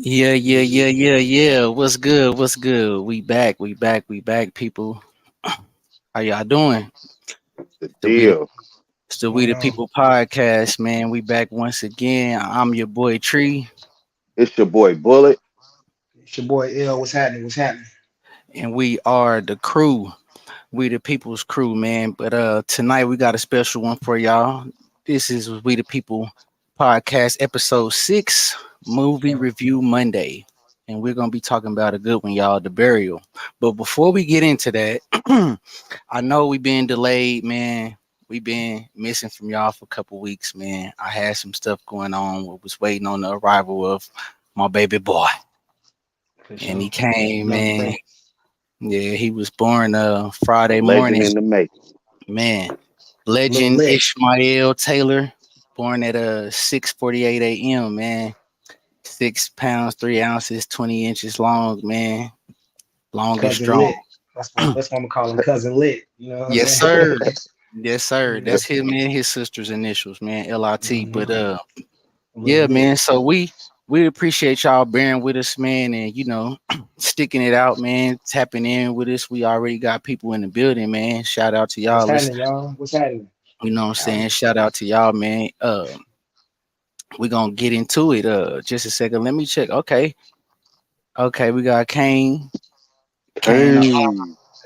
Yeah. What's good? What's good? We back, people. How y'all doing? The The We the, deal. it's the We Going the on. People podcast, man. We back once again. I'm your boy Tree, It's your boy Bullet. It's your boy L. What's happening? What's happening? and we are the crew. We the People's crew, man. But tonight we got a special one for y'all. This is We the People podcast, episode 6, movie review Monday. And we're gonna be talking about a good one, y'all, The Burial. But before we get into that, I know we've been delayed, man. We've been missing from y'all for a couple weeks, man. I had some stuff going on. I was waiting on the arrival of my baby boy. For And he sure. came, Young man. Prince. Yeah, he was born A Friday legend morning. in the making. Man, Little legend lit. Ishmael Taylor, born at 6:48 a.m., man. 6 pounds, 3 ounces, 20 inches long, man. Long and Cousin strong. Lit. That's what I'm gonna call him, Cousin Lit. You know what I'm Yes, saying? sir. Yes, sir. Yeah. That's him and his sister's initials, man. LIT. But Little yeah, lit. man. So we appreciate y'all bearing with us, man, and sticking it out, man, tapping in with us. We already got people in the building, man. Shout out to What's y'all. happening, y'all? What's happening? You know what I'm saying? Shout out to y'all, man. We're gonna get into it. Just a second. Let me check. Okay. Okay, we got Kane. Kane. Hey.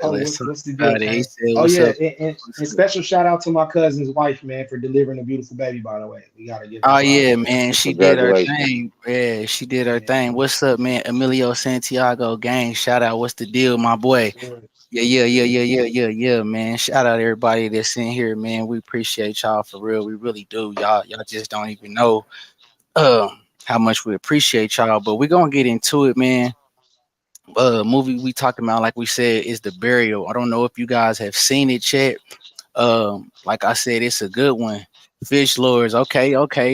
Oh, Let's talk what's the deal, about it. He Kane? said, Oh "What's yeah, up?" and special shout out to my cousin's wife, man, for delivering a beautiful baby. By the way, we gotta give her Oh flowers. yeah, man. She did her Congratulations. thing. Yeah, she did her Yeah, thing. What's up, man? Emilio Santiago gang. Shout out. What's the deal, my boy? sure. Yeah, man. Shout out everybody that's in here, man. We appreciate y'all for real. We really do. Y'all just don't even know how much we appreciate y'all. But we're gonna get into it, man. Movie we talking about, like we said, is The Burial. I don't know if you guys have seen it yet. Like I said, it's a good one. Fish Lords, okay. What's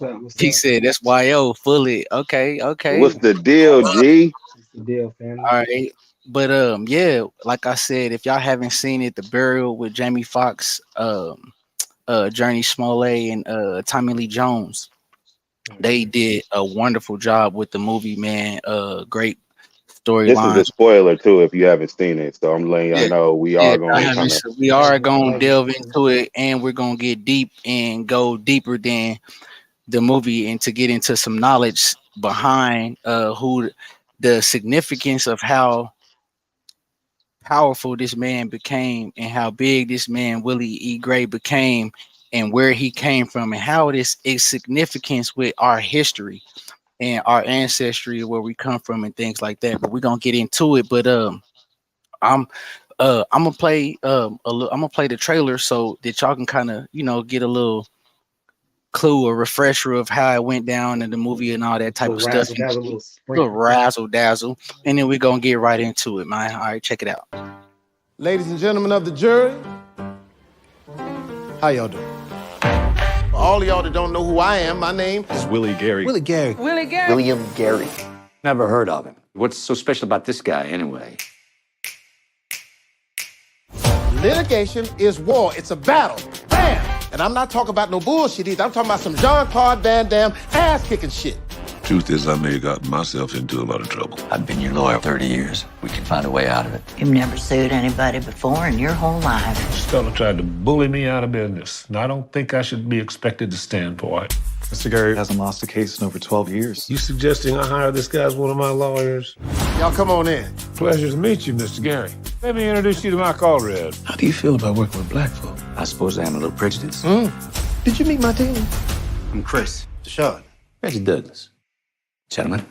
up? What's He up? said that's YO fully. Okay. What's the deal, G? What's the deal, family? All right. But yeah, like I said, if y'all haven't seen it, The Burial with Jamie Foxx, Journey Smollett, and Tommy Lee Jones, they did a wonderful job with the movie, man. Great This is storyline. a spoiler too if you haven't seen it. So I'm letting y'all Yeah, know we yeah. are I going to haven't. kind of So we are gonna Allegedly. delve into it, and we're gonna get deep and go deeper than the movie, and to get into some knowledge behind who the significance of how powerful this man became and how big this man Willie E. Gray became and where he came from and how this is significance with our history and our ancestry, where we come from and things like that. But we're gonna get into it. But I'm I'm gonna play I'm gonna play the trailer so that y'all can kind of get a little clue or refresher of how it went down in the movie and all that type Little of stuff. razzle dazzle, little Little sprinkle. razzle dazzle, and then we're gonna get right into it, man. All right, check it out. Ladies and gentlemen of the jury, how y'all doing? For all of y'all that don't know who I am, my name is Willie Gary. Willie Gary. William Gary. Never heard of him. What's so special about this guy, anyway? Litigation is war. It's a battle. Bam! And I'm not talking about no bullshit either. I'm talking about some Jean-Claude Van Damme ass-kicking shit. Truth is, I may have gotten myself into a lot of trouble. I've been your lawyer 30 years. We can find a way out of it. You've never sued anybody before in your whole life. This fella tried to bully me out of business, and I don't think I should be expected to stand for it. Mr. Gary hasn't lost a case in over 12 years. You suggesting I hire this guy as one of my lawyers? Y'all come on in. Pleasure to meet you, Mr. Gary. Let me introduce you to my comrade. How do you feel about working with black folk? I suppose I am a little prejudiced. Did you meet my team? I'm Chris. Deshaun. Reggie Douglas. Gentlemen.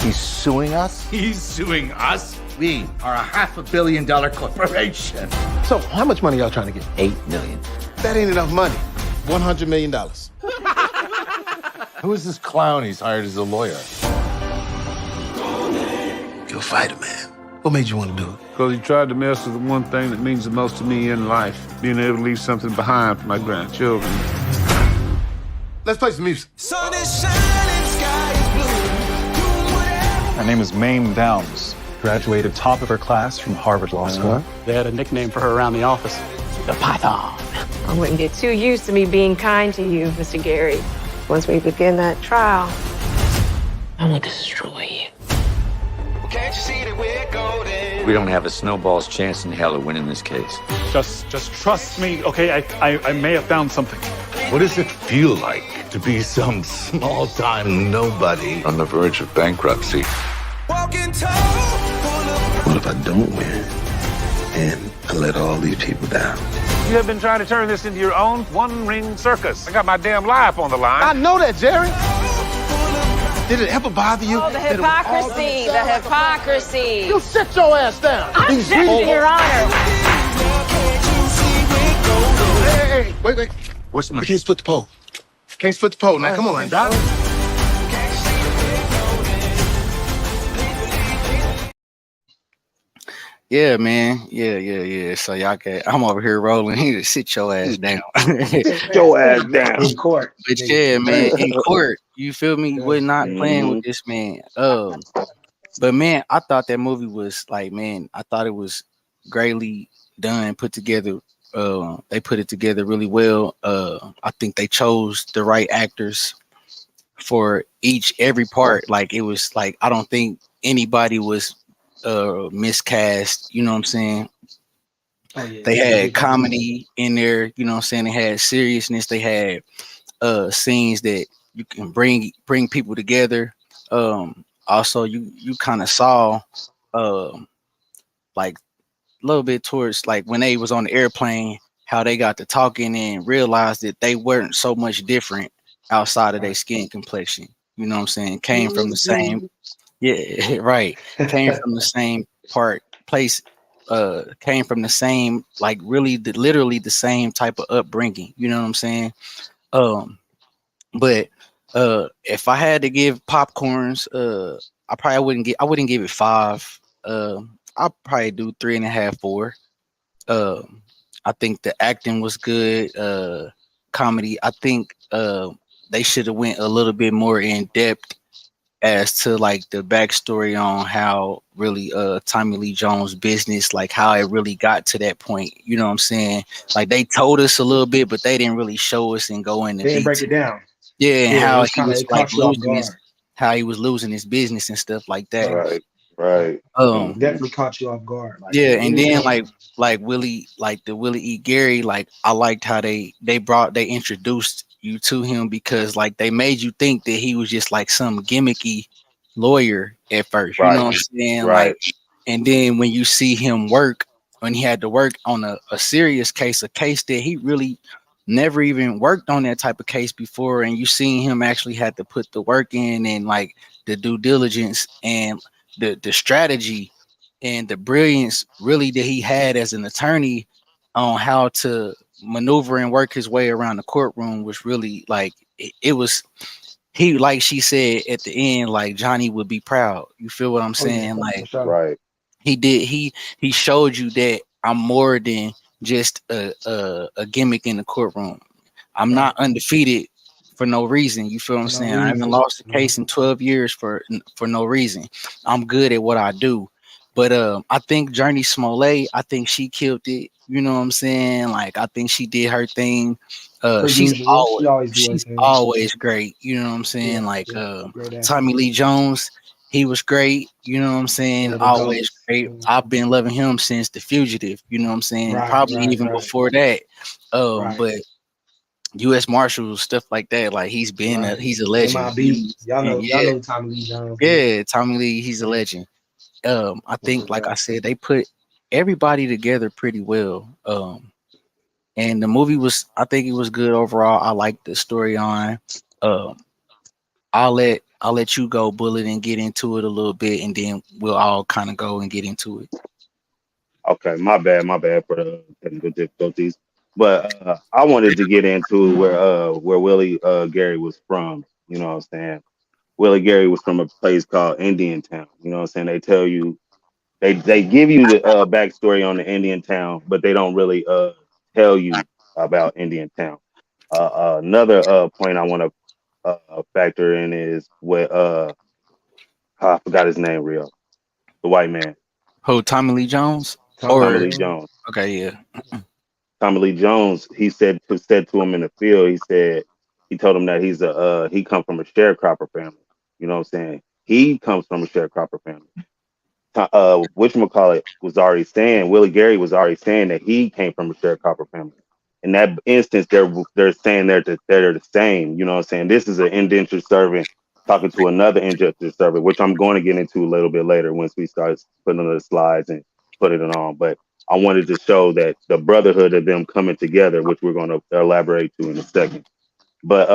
He's suing us? He's suing us? We are a $500 million corporation. So how much money y'all trying to get? $8 million. That ain't enough money. $100 million. Who is this clown he's hired as a lawyer? You're a fighter, man. What made you want to do it? Because he tried to mess with the one thing that means the most to me in life, being able to leave something behind for my grandchildren. Let's play some music. My name is Mame Downs. Graduated top of her class from Harvard Law School. They had a nickname for her around the office. The Python. I wouldn't get too used to me being kind to you, Mr. Gary. Once we begin that trial, I will destroy you. Can't you see that we're golden? We don't have a snowball's chance in hell of winning this case. Just trust me, okay? I may have found something. What does it feel like to be some small-time nobody on the verge of bankruptcy? Walking tall. What if I don't win? And I let all these people down? You have been trying to turn this into your own one-ring circus. I got my damn life on the line. I know that, Jerry. Did it ever bother you? Oh, the hypocrisy, the hypocrisy. You sit your ass down. I'm objecting, Your Honor. Hey, wait. What's my... We can't split the pole. Can't split the pole. Now, come on, Doc. Yeah, man. Yeah. So y'all I'm over here rolling. He just sit your ass down. Sit your ass down. In court. But yeah, man, in court, you feel me? We're not playing with this man. But man, I thought that movie was like, man, I thought it was greatly done, put together. They put it together really well. I think they chose the right actors for every part. Like it was like, I don't think anybody was miscast, you know what I'm saying? Oh, yeah. They had comedy in there, you know what I'm saying? They had seriousness, they had scenes that you can bring people together. Also you kind of saw like a little bit towards like when they was on the airplane, how they got to talking and realized that they weren't so much different outside of their skin complexion, you know what I'm saying? Came from the same. Yeah, right. Came from the same place. Came from the same, like really, literally the same type of upbringing. You know what I'm saying? But if I had to give popcorns, I wouldn't give it 5. I'll probably do 3.5, 4. I think the acting was good. Comedy. I think they should have went a little bit more in depth as to like the backstory on how really Tommy Lee Jones' business, like how it really got to that point. You know what I'm saying? Like they told us a little bit, but they didn't really show us and go into They didn't detail. break it down. Yeah, and how he was like how he was losing his business and stuff like that. Right. Definitely caught you off guard. Like, Yeah, and then like Willie, like the Willie E. Gary, like I liked how they introduced you to him, because like they made you think that he was just like some gimmicky lawyer at first. You know what I'm saying? Right. Like, and then when you see him work, when he had to work on a serious case, a case that he really never even worked on that type of case before, and you seen him actually had to put the work in and like the due diligence and the strategy and the brilliance really that he had as an attorney on how to maneuver and work his way around the courtroom was really like it was. He, like she said at the end, like Johnny would be proud. You feel what I'm saying? Right. He did. He showed you that I'm more than just a gimmick in the courtroom. I'm not undefeated for no reason. You feel what I'm saying? I haven't lost a case in 12 years for no reason. I'm good at what I do. But I think Journey Smollett, I think she killed it. You know what I'm saying? Like I think she did her thing. She's always great. You know what I'm saying? Like Tommy Lee Jones, he was great. You know what I'm saying? Always great. I've been loving him since The Fugitive. You know what I'm saying? Probably even before that. But U.S. Marshals, stuff like that. Like he's a legend. Y'all know Tommy Lee Jones. Yeah, Tommy Lee, he's a legend. I think, like I said, they put everybody together pretty well. And the movie I think it was good overall. I liked the story on. I'll let you go, Bullet, and get into it a little bit, and then we'll all kind of go and get into it. Okay, my bad for the technical difficulties. But I wanted to get into where Willie Gary was from. You know what I'm saying? Willie Gary was from a place called Indian Town. You know what I'm saying? They tell you, they give you the backstory on the Indian Town, but they don't really tell you about Indian Town. Another point I want to factor in is what I forgot his name, the white man. Oh, Tommy Lee Jones? Tommy Lee Jones. Okay, yeah. Tommy Lee Jones, he said to him in the field, he told him that he come from a sharecropper family. You know what I'm saying? He comes from a sharecropper family. Whatchamacallit was already saying, Willie Gary was already saying that he came from a sharecropper family. In that instance, they're saying they're the same. You know what I'm saying? This is an indentured servant talking to another indentured servant, which I'm going to get into a little bit later once we start putting on the slides and put it on. But I wanted to show that the brotherhood of them coming together, which we're going to elaborate to in a second. But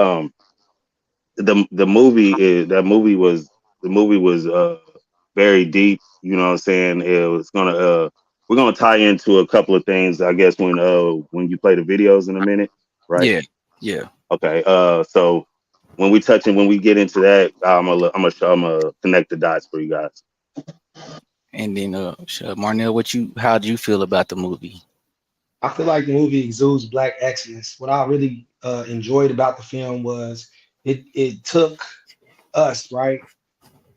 the movie was very deep. You know what I'm saying? It was gonna we're gonna tie into a couple of things, I guess, when you play the videos in a minute, right? Yeah. Okay. So when we get into that, I'm gonna connect the dots for you guys. And then Marnell, how do you feel about the movie? I feel like the movie exudes black excellence. What I really enjoyed about the film was it took us, right,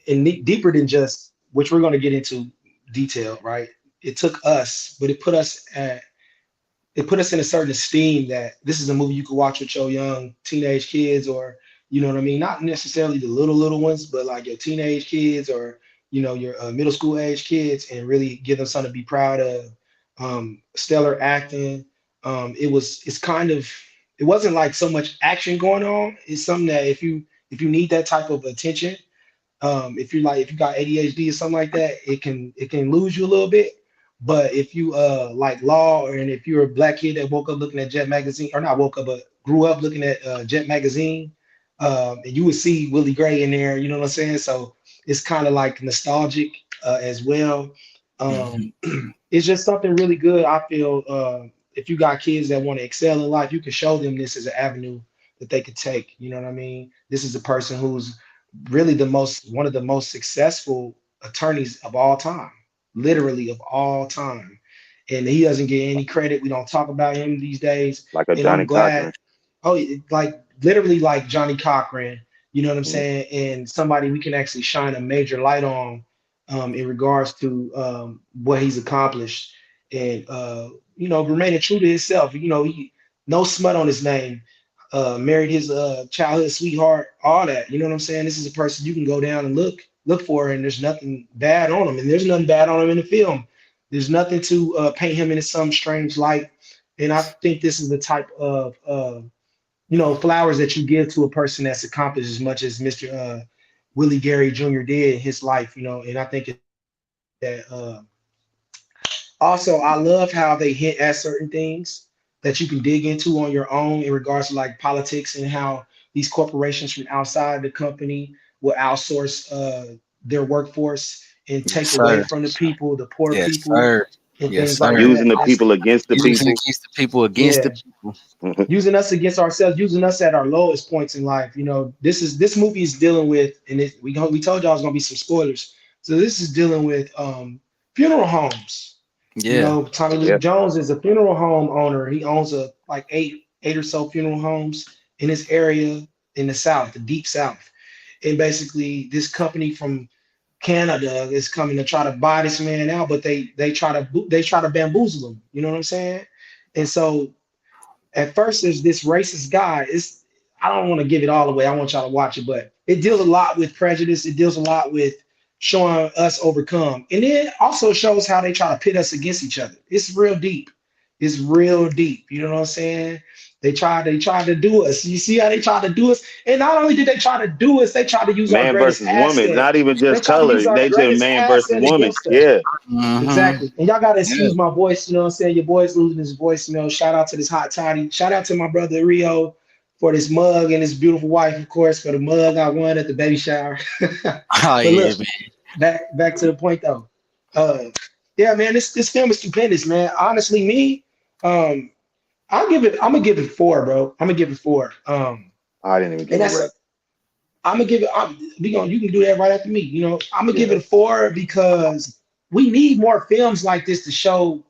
and deeper than just, which we're going to get into detail, right? It took us, but it put us in a certain esteem that this is a movie you could watch with your young teenage kids, or you know what I mean, not necessarily the little ones, but like your teenage kids, or you know, your middle school age kids, and really give them something to be proud of. Stellar acting. It wasn't like so much action going on. It's something that if you need that type of attention, if you got ADHD or something like that, it can lose you a little bit. But if you like law, and if you're a black kid that woke up looking at Jet magazine, or not woke up but grew up looking at Jet magazine, and you would see Willie Gray in there, you know what I'm saying? So it's kind of like nostalgic as well. It's just something really good. I feel if you got kids that want to excel in life, you can show them this as an avenue that they could take. You know what I mean? This is a person who's really one of the most successful attorneys of all time, literally of all time. And he doesn't get any credit. We don't talk about him these days. Like a And Johnny I'm glad. Cochran. Oh, like literally like Johnny Cochran. You know what I'm saying? And somebody we can actually shine a major light on in regards to what he's accomplished, and remaining true to himself. No smut on his name. Married his childhood sweetheart, all that. You know what I'm saying? This is a person you can go down and look for, and there's nothing bad on him, and there's nothing bad on him in the film. There's nothing to paint him in some strange light, and I think this is the type of flowers that you give to a person that's accomplished as much as Mr. Willie Gary Jr. did in his life. And I think that also I love how they hint at certain things that you can dig into on your own in regards to like politics, and how these corporations from outside the company will outsource their workforce and take away from the people, the poor people, and things like that. Using the people against the people. Against the people against the people. Using us against ourselves, using us at our lowest points in life. This movie is dealing with, and we told y'all it's gonna be some spoilers. So this is dealing with funeral homes. Tommy Lee Jones is a funeral home owner. He owns like eight or so funeral homes in this area in the South, the deep South. And basically this company from Canada is coming to try to buy this man out, but they try to bamboozle him. You know what I'm saying? And so at first there's this racist guy. I don't want to give it all away. I want y'all to watch it, but it deals a lot with prejudice. It deals a lot with showing us overcome. And it also shows how they try to pit us against each other. It's real deep. It's real deep. You know what I'm saying? They tried to do us. You see how they tried to do us? And not only did they try to do us, they tried to use our greatest man versus woman, not even just color. They did man versus woman. Yeah. Exactly. And y'all gotta excuse my voice, you know what I'm saying? Your boy's losing his voice, shout out to this hot toddy. Shout out to my brother Rio for this mug, and his beautiful wife, of course, for the mug I won at the baby shower. Man. Back to the point though. Yeah, man, this film is stupendous, man. Honestly, me, I'm gonna give it 4, bro. I'm gonna give it 4. I didn't even give it. I'm gonna give it. You can do that right after me. I'm gonna give it a 4 because we need more films like this to show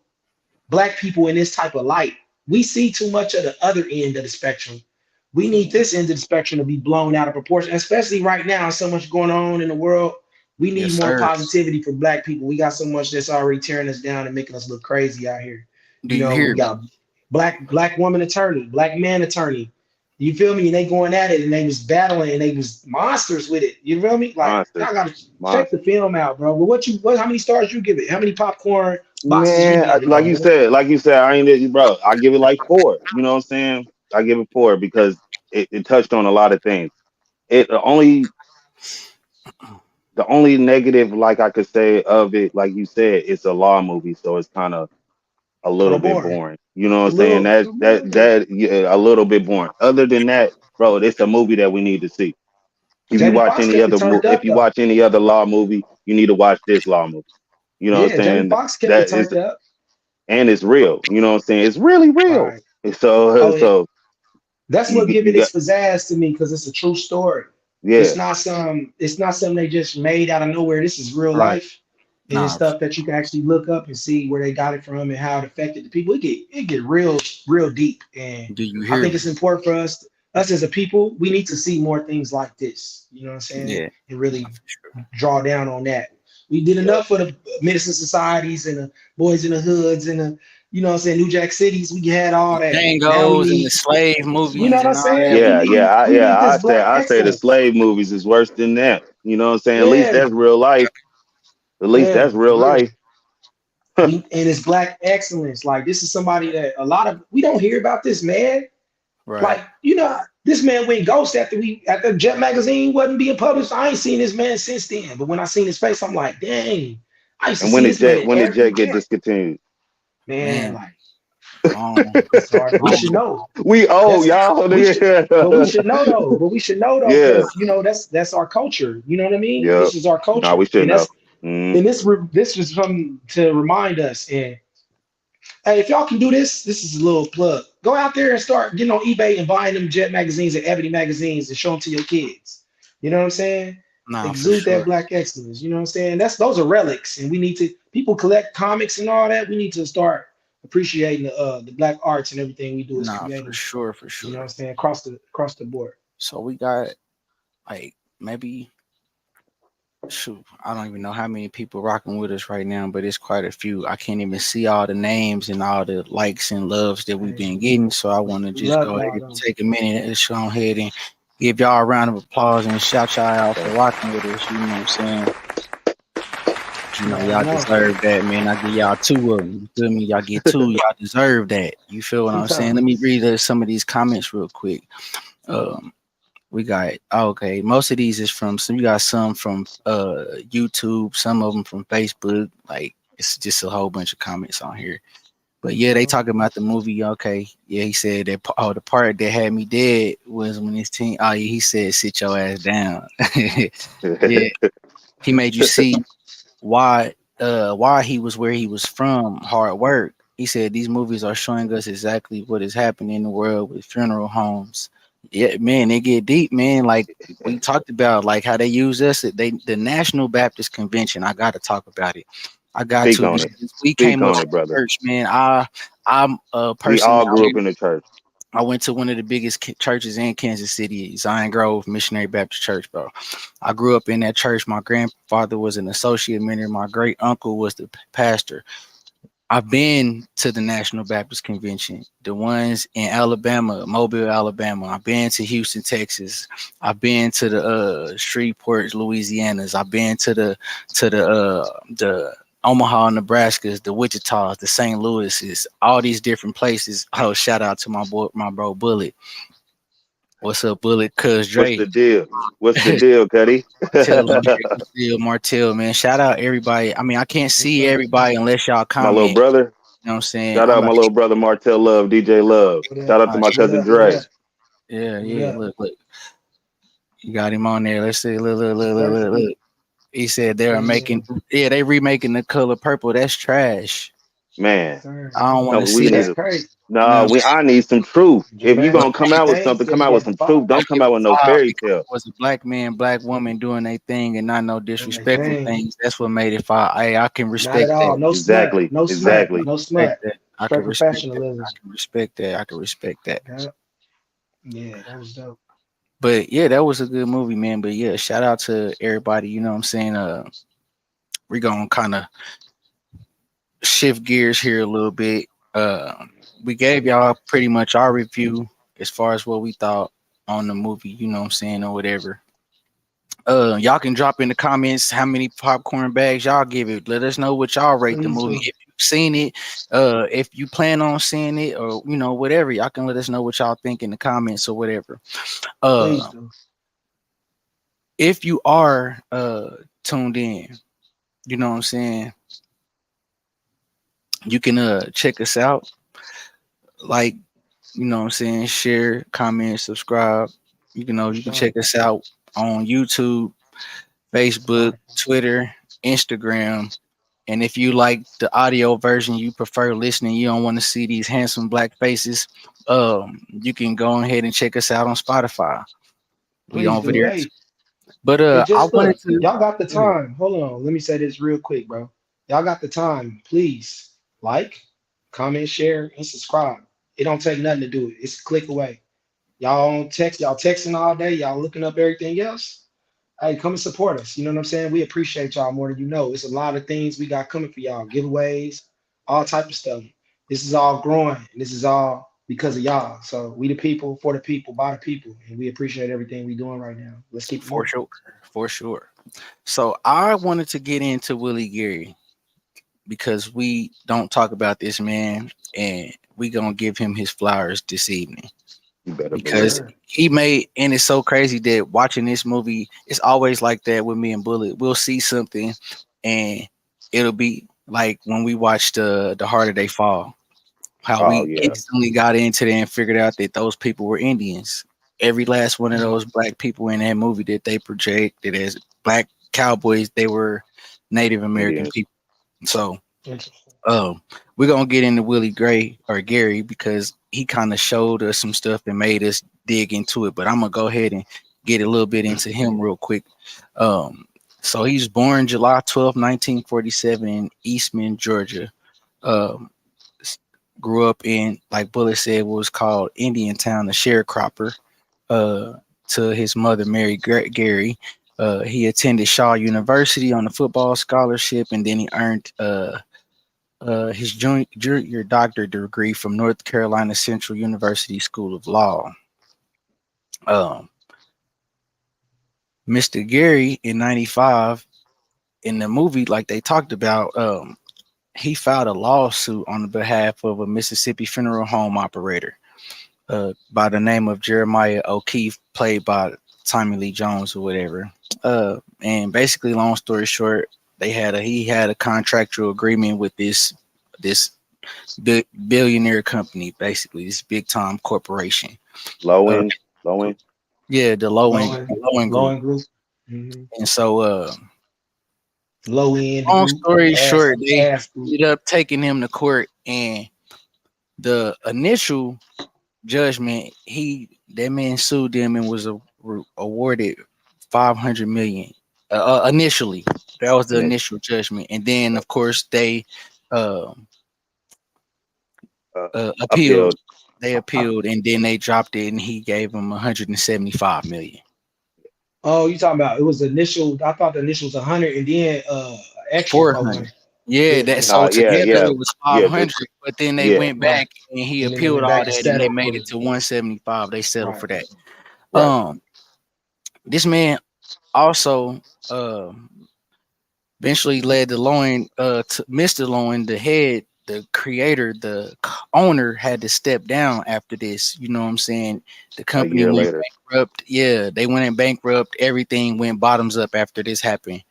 Black people in this type of light. We see too much of the other end of the spectrum. We need this end of the spectrum to be blown out of proportion, especially right now. So much going on in the world. We need more positivity for Black people. We got so much that's already tearing us down and making us look crazy out here. We got black woman attorney, Black man attorney. You feel me? And they going at it and they was battling and they was monsters with it. You feel me? Like Monsters. y'all gotta check the film out, bro. But how many stars you give it? How many popcorn boxes you Man, give it? like Bro? you said, I ain't bro. I give it like 4. You know what I'm saying? I give it 4 because it touched on a lot of things. The only negative, like I could say of it, like you said, it's a law movie, so it's kind of a little bit Boring. boring. You know what A I'm saying? little Yeah, a little bit boring. Other than that, bro, it's a movie that we need to see. Jamie Foxx kept it turned If up you though. watch any other law movie, you need to watch this law movie. You know what I'm Yeah, Jamie saying? Foxx kept it That is, turned up. and it's real. You know what I'm saying? It's really real. Right. So Oh, that's what give you it got its pizzazz to me because it's a true story. yeah. It's not something they just made out of nowhere. This is real Right. life. And it's stuff that you can actually look up and see where they got it from and how it affected the people. It get real deep. And Do you I hear think me? it's important for us as a people, we need to see more things like this. You know what I'm saying? Yeah. And really draw down on that. We did enough for the medicine societies and the boys in the hoods and the, you know what I'm saying, New Jack Cities. We had all that. Now we Django's and need, the slave you know movies what I'm and all saying? that. We need this black I say the excellence. slave movies is worse than that. You know what I'm saying? At least Yeah, that's real life. At least yeah, that's real for real. life. And it's black excellence. Like this is somebody that we don't hear about this man. Right. Like, this man went ghost after Jet magazine wasn't being published. I ain't seen this man since then. But when I seen his face, I'm like, dang, I used to And see this man in when did every Jet get Jet. discontinued? Man, Man. like Oh, it's hard. We should know. We y'all. But we should know though. Yeah. Because that's our culture. You know what I mean? Yep. This is our No, we culture, should and know. Mm. this was from to remind us. And hey, if y'all can do this, this is a little plug. Go out there and start getting on eBay and buying them Jet magazines and Ebony magazines and show them to your kids. You know what I'm saying? nah, for Exude that sure. black excellence. You know what I'm saying? Those are relics, and we need to. People collect comics and all that. We need to start appreciating the black arts and everything we do as Nah, for creators. sure, for You know what I'm sure. saying? Across the board. So we got like maybe shoot, I don't even know how many people rocking with us right now, but it's quite a few. I can't even see all the names and all the likes and loves that we've been getting. So I want to We just love go ahead y'all and though. take a minute and go ahead and give y'all a round of applause and shout y'all out for rocking with us. You know what I'm saying? You know, y'all deserve that, man. I give y'all 2 of them. You feel me? Y'all get 2. Y'all deserve that. You feel what I'm saying? Let me read some of these comments real quick. We got okay. Most of these is from we got some from YouTube, some of them from Facebook. Like it's just a whole bunch of comments on here. But yeah, they talking about the movie. Okay, yeah, he said that. Oh, the part that had me dead was when his team. Oh, yeah, he said, "Sit your ass down." Yeah, he made you see why he was where he was from. Hard work. He said these movies are showing us exactly what is happening in the world with funeral homes. Yeah, man, they get deep, man. Like we talked about, like how they use us. The National Baptist Convention. I got to talk about it. I got Speak to on it. because we Speak came up on to it, brother. church, man. I'm a We person. all grew up in the church. I went to one of the biggest churches in Kansas City, Zion Grove Missionary Baptist Church, bro. I grew up in that church. My grandfather was an associate minister. My great uncle was the pastor. I've been to the National Baptist Convention, the ones in Alabama, Mobile, Alabama. I've been to Houston, Texas. I've been to the Shreveport, Louisianas. I've been to the Omaha, Nebraska's, the Wichita's, the St. Louis's, all these different places. Oh, shout out to my bro Bullet. What's up, Bullet? Cuz What's Dre. the deal? What's the deal, Cuddy? Martell, man. Shout out everybody. I mean, I can't see everybody unless y'all My little comment. brother. You know what I'm saying? Shout out my little brother Martell Love, DJ Love. Shout out to my cousin Dre. Yeah. Look. You got him on there. Let's see. Look. He said they remaking The Color Purple. That's trash. Man, I don't want to see that. I need some truth. If you're gonna come out with something, come out with some truth. Don't come out with no fairy tale. It was a black man, black woman doing their thing and not no disrespectful things. That's what made it fire. Hey, I can respect Not at all. that. No Exactly. smut. No Exactly. smut. No smut. I Straight can respect that. professionalism. I can respect that. I can respect that. Yeah, that was dope. But yeah, that was a good movie, man. But yeah, shout out to everybody. You know what I'm saying? We're gonna kind of shift gears here a little bit. We gave y'all pretty much our review. as far as what we thought on the movie, you know what I'm saying, or whatever. Y'all can drop in the comments how many popcorn bags y'all give it. Let us know what y'all rate the Please movie. do. If you've seen it, if you plan on seeing it, or whatever, y'all can let us know what y'all think in the comments or whatever. Please do. If you are tuned in, you know what I'm saying, you can check us out, like, you know what I'm saying, share, comment, subscribe. You can check us out on YouTube, Facebook, Twitter, Instagram. And if you like the audio version, you prefer listening, you don't want to see these handsome black faces, you can go ahead and check us out on Spotify. We Please over do. there. Hey, But hey, I just wanted look. to. Y'all got the time. Hold on. Let me say this real quick, bro. Y'all got the time. Please like, comment, share, and subscribe. It don't take nothing to do it. It's a click away. Y'all on text, y'all texting all day, y'all looking up everything else. Hey, come and support us. You know what I'm saying? We appreciate y'all more than you know. It's a lot of things we got coming for y'all, giveaways, all type of stuff. This is all growing, and this is all because of y'all. So we the people, for the people, by the people, and we appreciate everything we doing right now. Let's keep it For moving. sure. For sure. So I wanted to get into Willie Gary because we don't talk about this man, and we gonna give him his flowers this evening. You better believe Because it. he made, and it's so crazy that watching this movie, it's always like that with me and Bullet. We'll see something, and it'll be like when we watched The Harder They Fall, how Oh we yeah, instantly got into there and figured out that those people were Indians. Every last one of those black people in that movie that they projected as black cowboys, they were Native American Indians. people. So Interesting. we're gonna get into Willie Gray or Gary because he kind of showed us some stuff and made us dig into it. But I'm gonna go ahead and get a little bit into him real quick. So he's born July 12th, 1947 in Eastman, Georgia. Um, Grew up in, like Bullet said, what was called Indian Town, a sharecropper. Uh, to his mother, Mary Gary. He attended Shaw University on a football scholarship, and then he earned his junior doctorate degree from North Carolina Central University School of Law. Um, Mr. Gary in '95 in the movie, like they talked about, he filed a lawsuit on the behalf of a Mississippi funeral home operator by the name of Jeremiah O'Keefe, played by Tommy Lee Jones or whatever. And basically, long story short, he had a contractual agreement with this billionaire company, basically this big time corporation. Low Uh, end, low end. yeah, the low end Low group. end group. Mhm. And so, Low end long group. story short, they Ass group. ended up taking him to court, and the initial judgment, that man sued them and was awarded 500 million. Initially, that was the initial judgment, and then of course they uh, appealed. Appealed. They appealed, and then they dropped it, and he gave them 175 million. Oh, you talking about it was initial? I thought the initial was 100, and then extra 400. 400. Yeah, Yeah, that yeah. so Nah, yeah, together yeah, it was yeah, 500, but then they yeah. went Right. back and he And then they appealed went all back and that, and they settled made for it to 175. They settled right. for that. Right. This man also eventually led the Loin, to Mr. Loin, the head, the creator, the owner had to step down after this. You know what I'm saying? The A company year went later. bankrupt. Yeah, they went in bankrupt. Everything went bottoms up after this happened.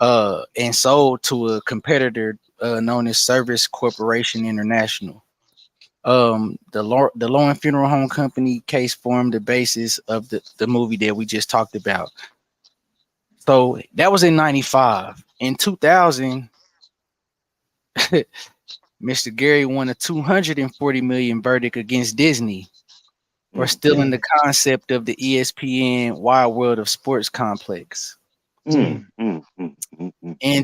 And sold to a competitor known as Service Corporation International. The Loin Funeral Home Company case formed the basis of the movie that we just talked about. So that was in '95. In 2000, Mr. Gary won a 240 million verdict against Disney for stealing the concept of the ESPN Wide World of Sports complex. In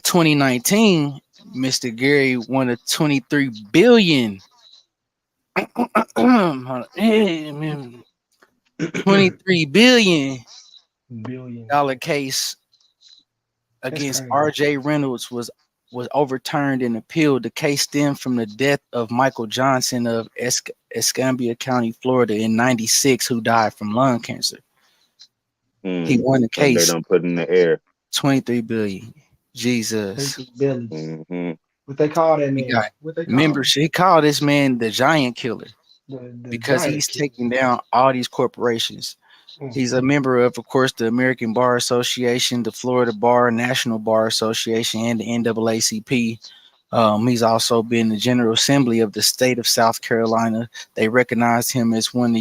2019, Mr. Gary won a 23 billion $23 billion case against R.J. Reynolds was overturned and appealed. The case stemmed from the death of Michael Johnson of Escambia County, Florida, in '96, who died from lung cancer. He won the And they case. don't put in the air. 23 billion. Jesus. Billions. Mm-hmm. What they call that He man? got What they call him? members. He called this man the giant killer The because giant he's killer. taking down all these corporations. He's a member of course, the American Bar Association, the Florida Bar, National Bar Association, and the NAACP. He's also been the General Assembly of the state of South Carolina. They recognized him as one of the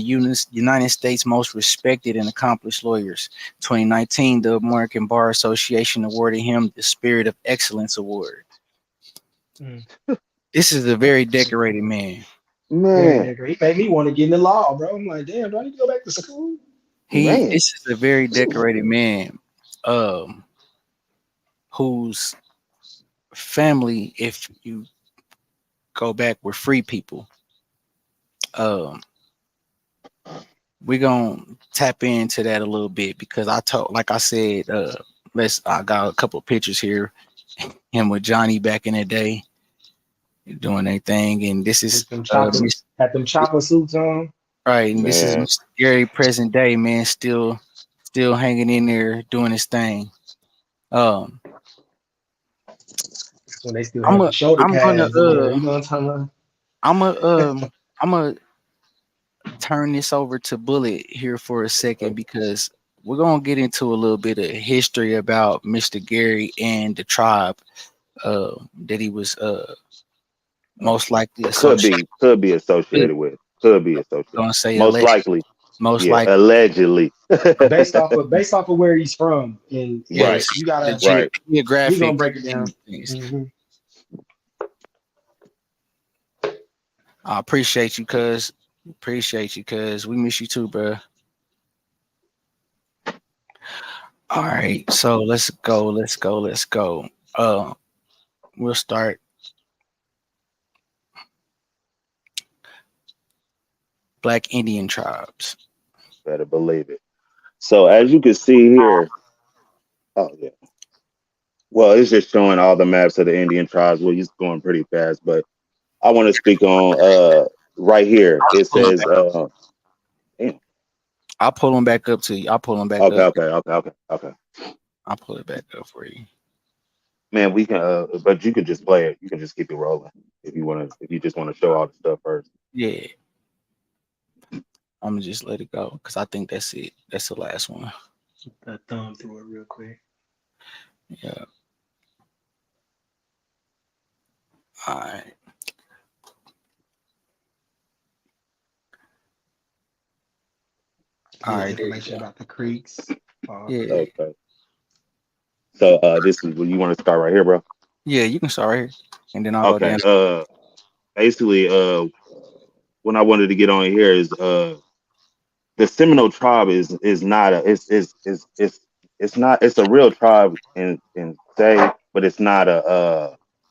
United States' most respected and accomplished lawyers. 2019, the American Bar Association awarded him the Spirit of Excellence Award. This is a very decorated man. Very decorated. He made me want to get in the law, bro. I'm like, damn, do I need to go back to school? This is a very decorated man, whose family, if you go back, were free people. We're gonna tap into that a little bit because like I said, I got a couple of pictures here, him with Johnny back in the day, doing their thing, and this is had them chopper suits on. Right, and this is Mr. Gary present day, man, still hanging in there doing his thing. When they still have the shoulder pads in there, you know what I'm talking about? I'm gonna turn this over to Bullet here for a second because we're gonna get into a little bit of history about Mr. Gary and the tribe that he was most likely associated. Could be associated with. Could be associated. Gonna say most likely. Likely. Allegedly. based off of where he's from, and right. You gotta geographic. We're gonna break it down. Mm-hmm. I appreciate you, cuz. We miss you too, bro. All right, so let's go. We'll start. Black Indian tribes. Better believe it. So as you can see here, well, it's just showing all the maps of the Indian tribes. Well, he's going pretty fast, but I want to speak on right here. It says I'll pull them back up to you. I'll pull them back up. Okay. I'll pull it back up for you. Man, we can but you could just play it. You can just keep it rolling if you just want to show all the stuff first. Yeah. I'm gonna just let it go because I think that's it. That's the last one. That thumb through it real quick. Yeah. All right. All right. Information about the creeks. Yeah. Okay. So this is where you want to start right here, bro. Yeah, you can start right here, and then I'll go down. Basically, what I wanted to get on here is the Seminole tribe is not a it's a real tribe in say, but it's not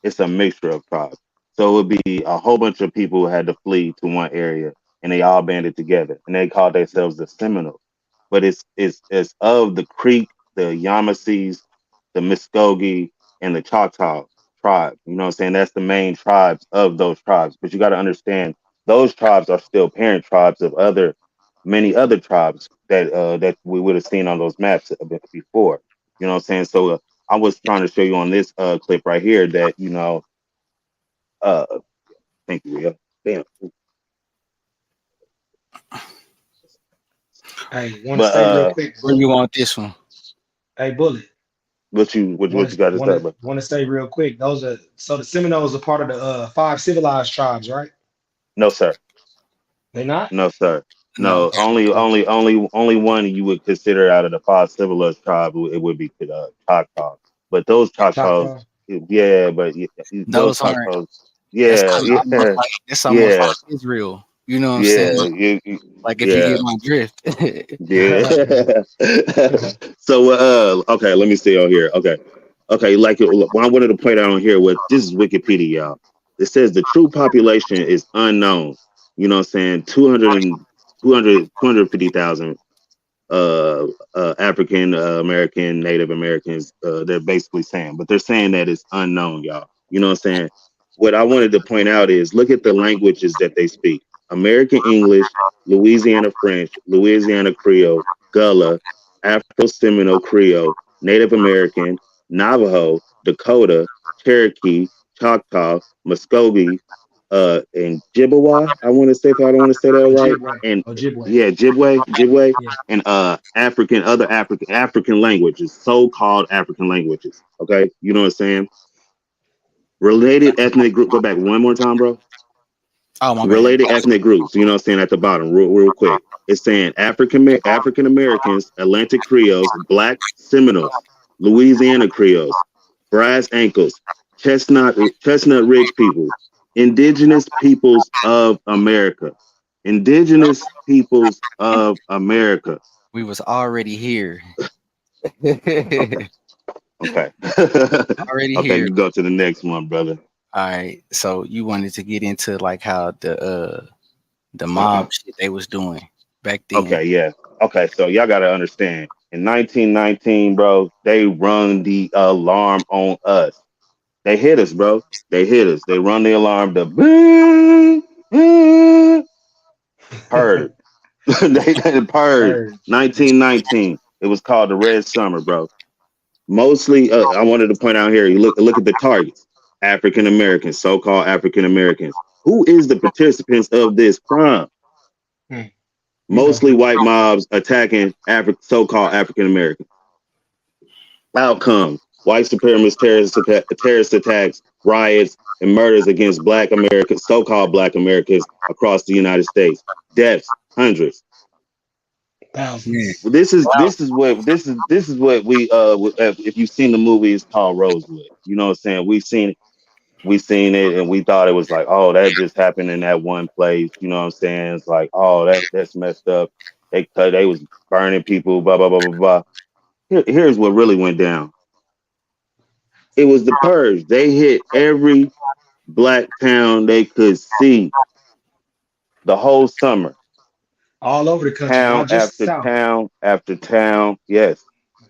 it's a mixture of tribes. So it would be a whole bunch of people who had to flee to one area and they all banded together and they called themselves the Seminoles. But it's of the Creek, the Yamasees, the Muskogee, and the Choctaw tribe. You know what I'm saying? That's the main tribes of those tribes. But you got to understand those tribes are still parent tribes of many other tribes that we would have seen on those maps before. You know what I'm saying? So I was trying to show you on this clip right here that, you know, thank you, Ria. Damn. Hey, want to say real quick? Where you want this one? Hey, Bullet. What you got to say? Want to say real quick? The Seminoles are part of the 5 civilized tribes, right? No, sir. They not? No, sir. No, only one you would consider out of the 5 civilized tribes. It would be Choctaw. But those Choctaws, those Choctaws, it's almost like Israel. You know what I'm saying? If you get my drift. So okay, let me stay on here. Okay, like what I wanted to point out on here was this is Wikipedia, y'all. It says the true population is unknown. You know what I'm saying? 250,000 African American, Native Americans, they're basically saying, but they're saying that it's unknown, y'all. You know what I'm saying? What I wanted to point out is look at the languages that they speak. American English, Louisiana French, Louisiana Creole, Gullah, Afro-Seminole Creole, Native American, Navajo, Dakota, Cherokee, Choctaw, Muscogee, and Jibbawa. I want to say, if I don't want to say that right, Ojibwe. and Ojibwe. yeah, Jibwe, Yeah. and African languages, so-called African languages. Okay, you know what I'm saying? Related ethnic group. Go back one more time, bro. Oh my bad. Related ethnic groups. You know what I'm saying at the bottom, real quick. It's saying African Americans, Atlantic Creoles, Black Seminoles, Louisiana Creoles, Brass Ankles, Chestnut Ridge people, Indigenous peoples of America. Indigenous peoples of America. We was already here. Okay. Already Okay, here. you go to the next one, brother. All right. So you wanted to get into like how the mob shit they was doing back then. Okay, yeah. Okay, so y'all gotta understand. In 1919, bro, they run the alarm on us. They hit us, bro. They hit us. They run the alarm. The purge. they purge. 1919. It was called the Red Summer, bro. Mostly, I wanted to point out here. You look at the targets. African Americans, so-called African Americans. Who is the participants of this crime? Mostly white mobs attacking so-called African Americans. Outcomes: white supremacist terrorist attacks, riots, and murders against Black Americans, so-called Black Americans across the United States. Deaths, hundreds. Thousands. This is what we if you've seen the movie, it's called Rosewood. You know what I'm saying? We seen it and we thought it was like, oh, that just happened in that one place. You know what I'm saying? It's like, oh, that's messed up. They was burning people, blah blah blah blah blah. Here's what really went down. It was the purge. They hit every Black town they could see the whole summer. All over the country, Town not just after South. town after town. Yes,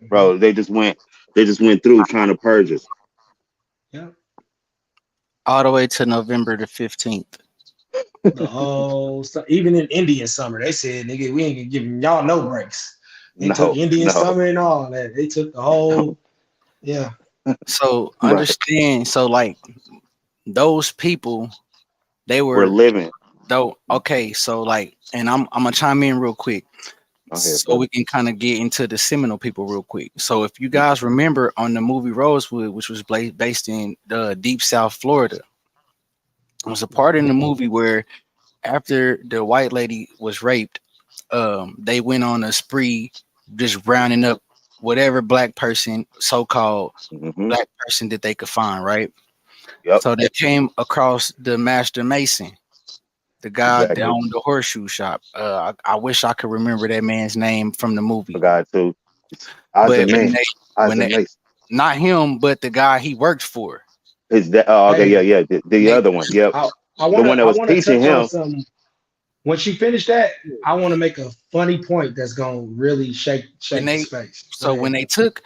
bro. They just went through trying to purge us. Yeah. All the way to November the 15th. Even in Indian summer, they said, nigga, we ain't giving y'all no breaks. They took Indian summer and all that. They took the whole, yeah. So understand, so like those people, they were living. Though, okay, so like, and I'm gonna chime in real quick, so we can kind of get into the Seminole people real quick. So if you guys remember on the movie Rosewood, which was based in deep South Florida, there was a part in the movie where after the white lady was raped, they went on a spree just rounding up whatever Black person, so-called Black person that they could find, right? Yep. So they came across the Master Mason, the guy that owned the horseshoe shop. I wish I could remember that man's name from the movie. Forgot to. Not him, but the guy he worked for. Is that? Oh, okay, yeah. The other one. Yep. I the one that was teaching him. When she finished that, I want to make a funny point that's gonna really shake his face. So when they took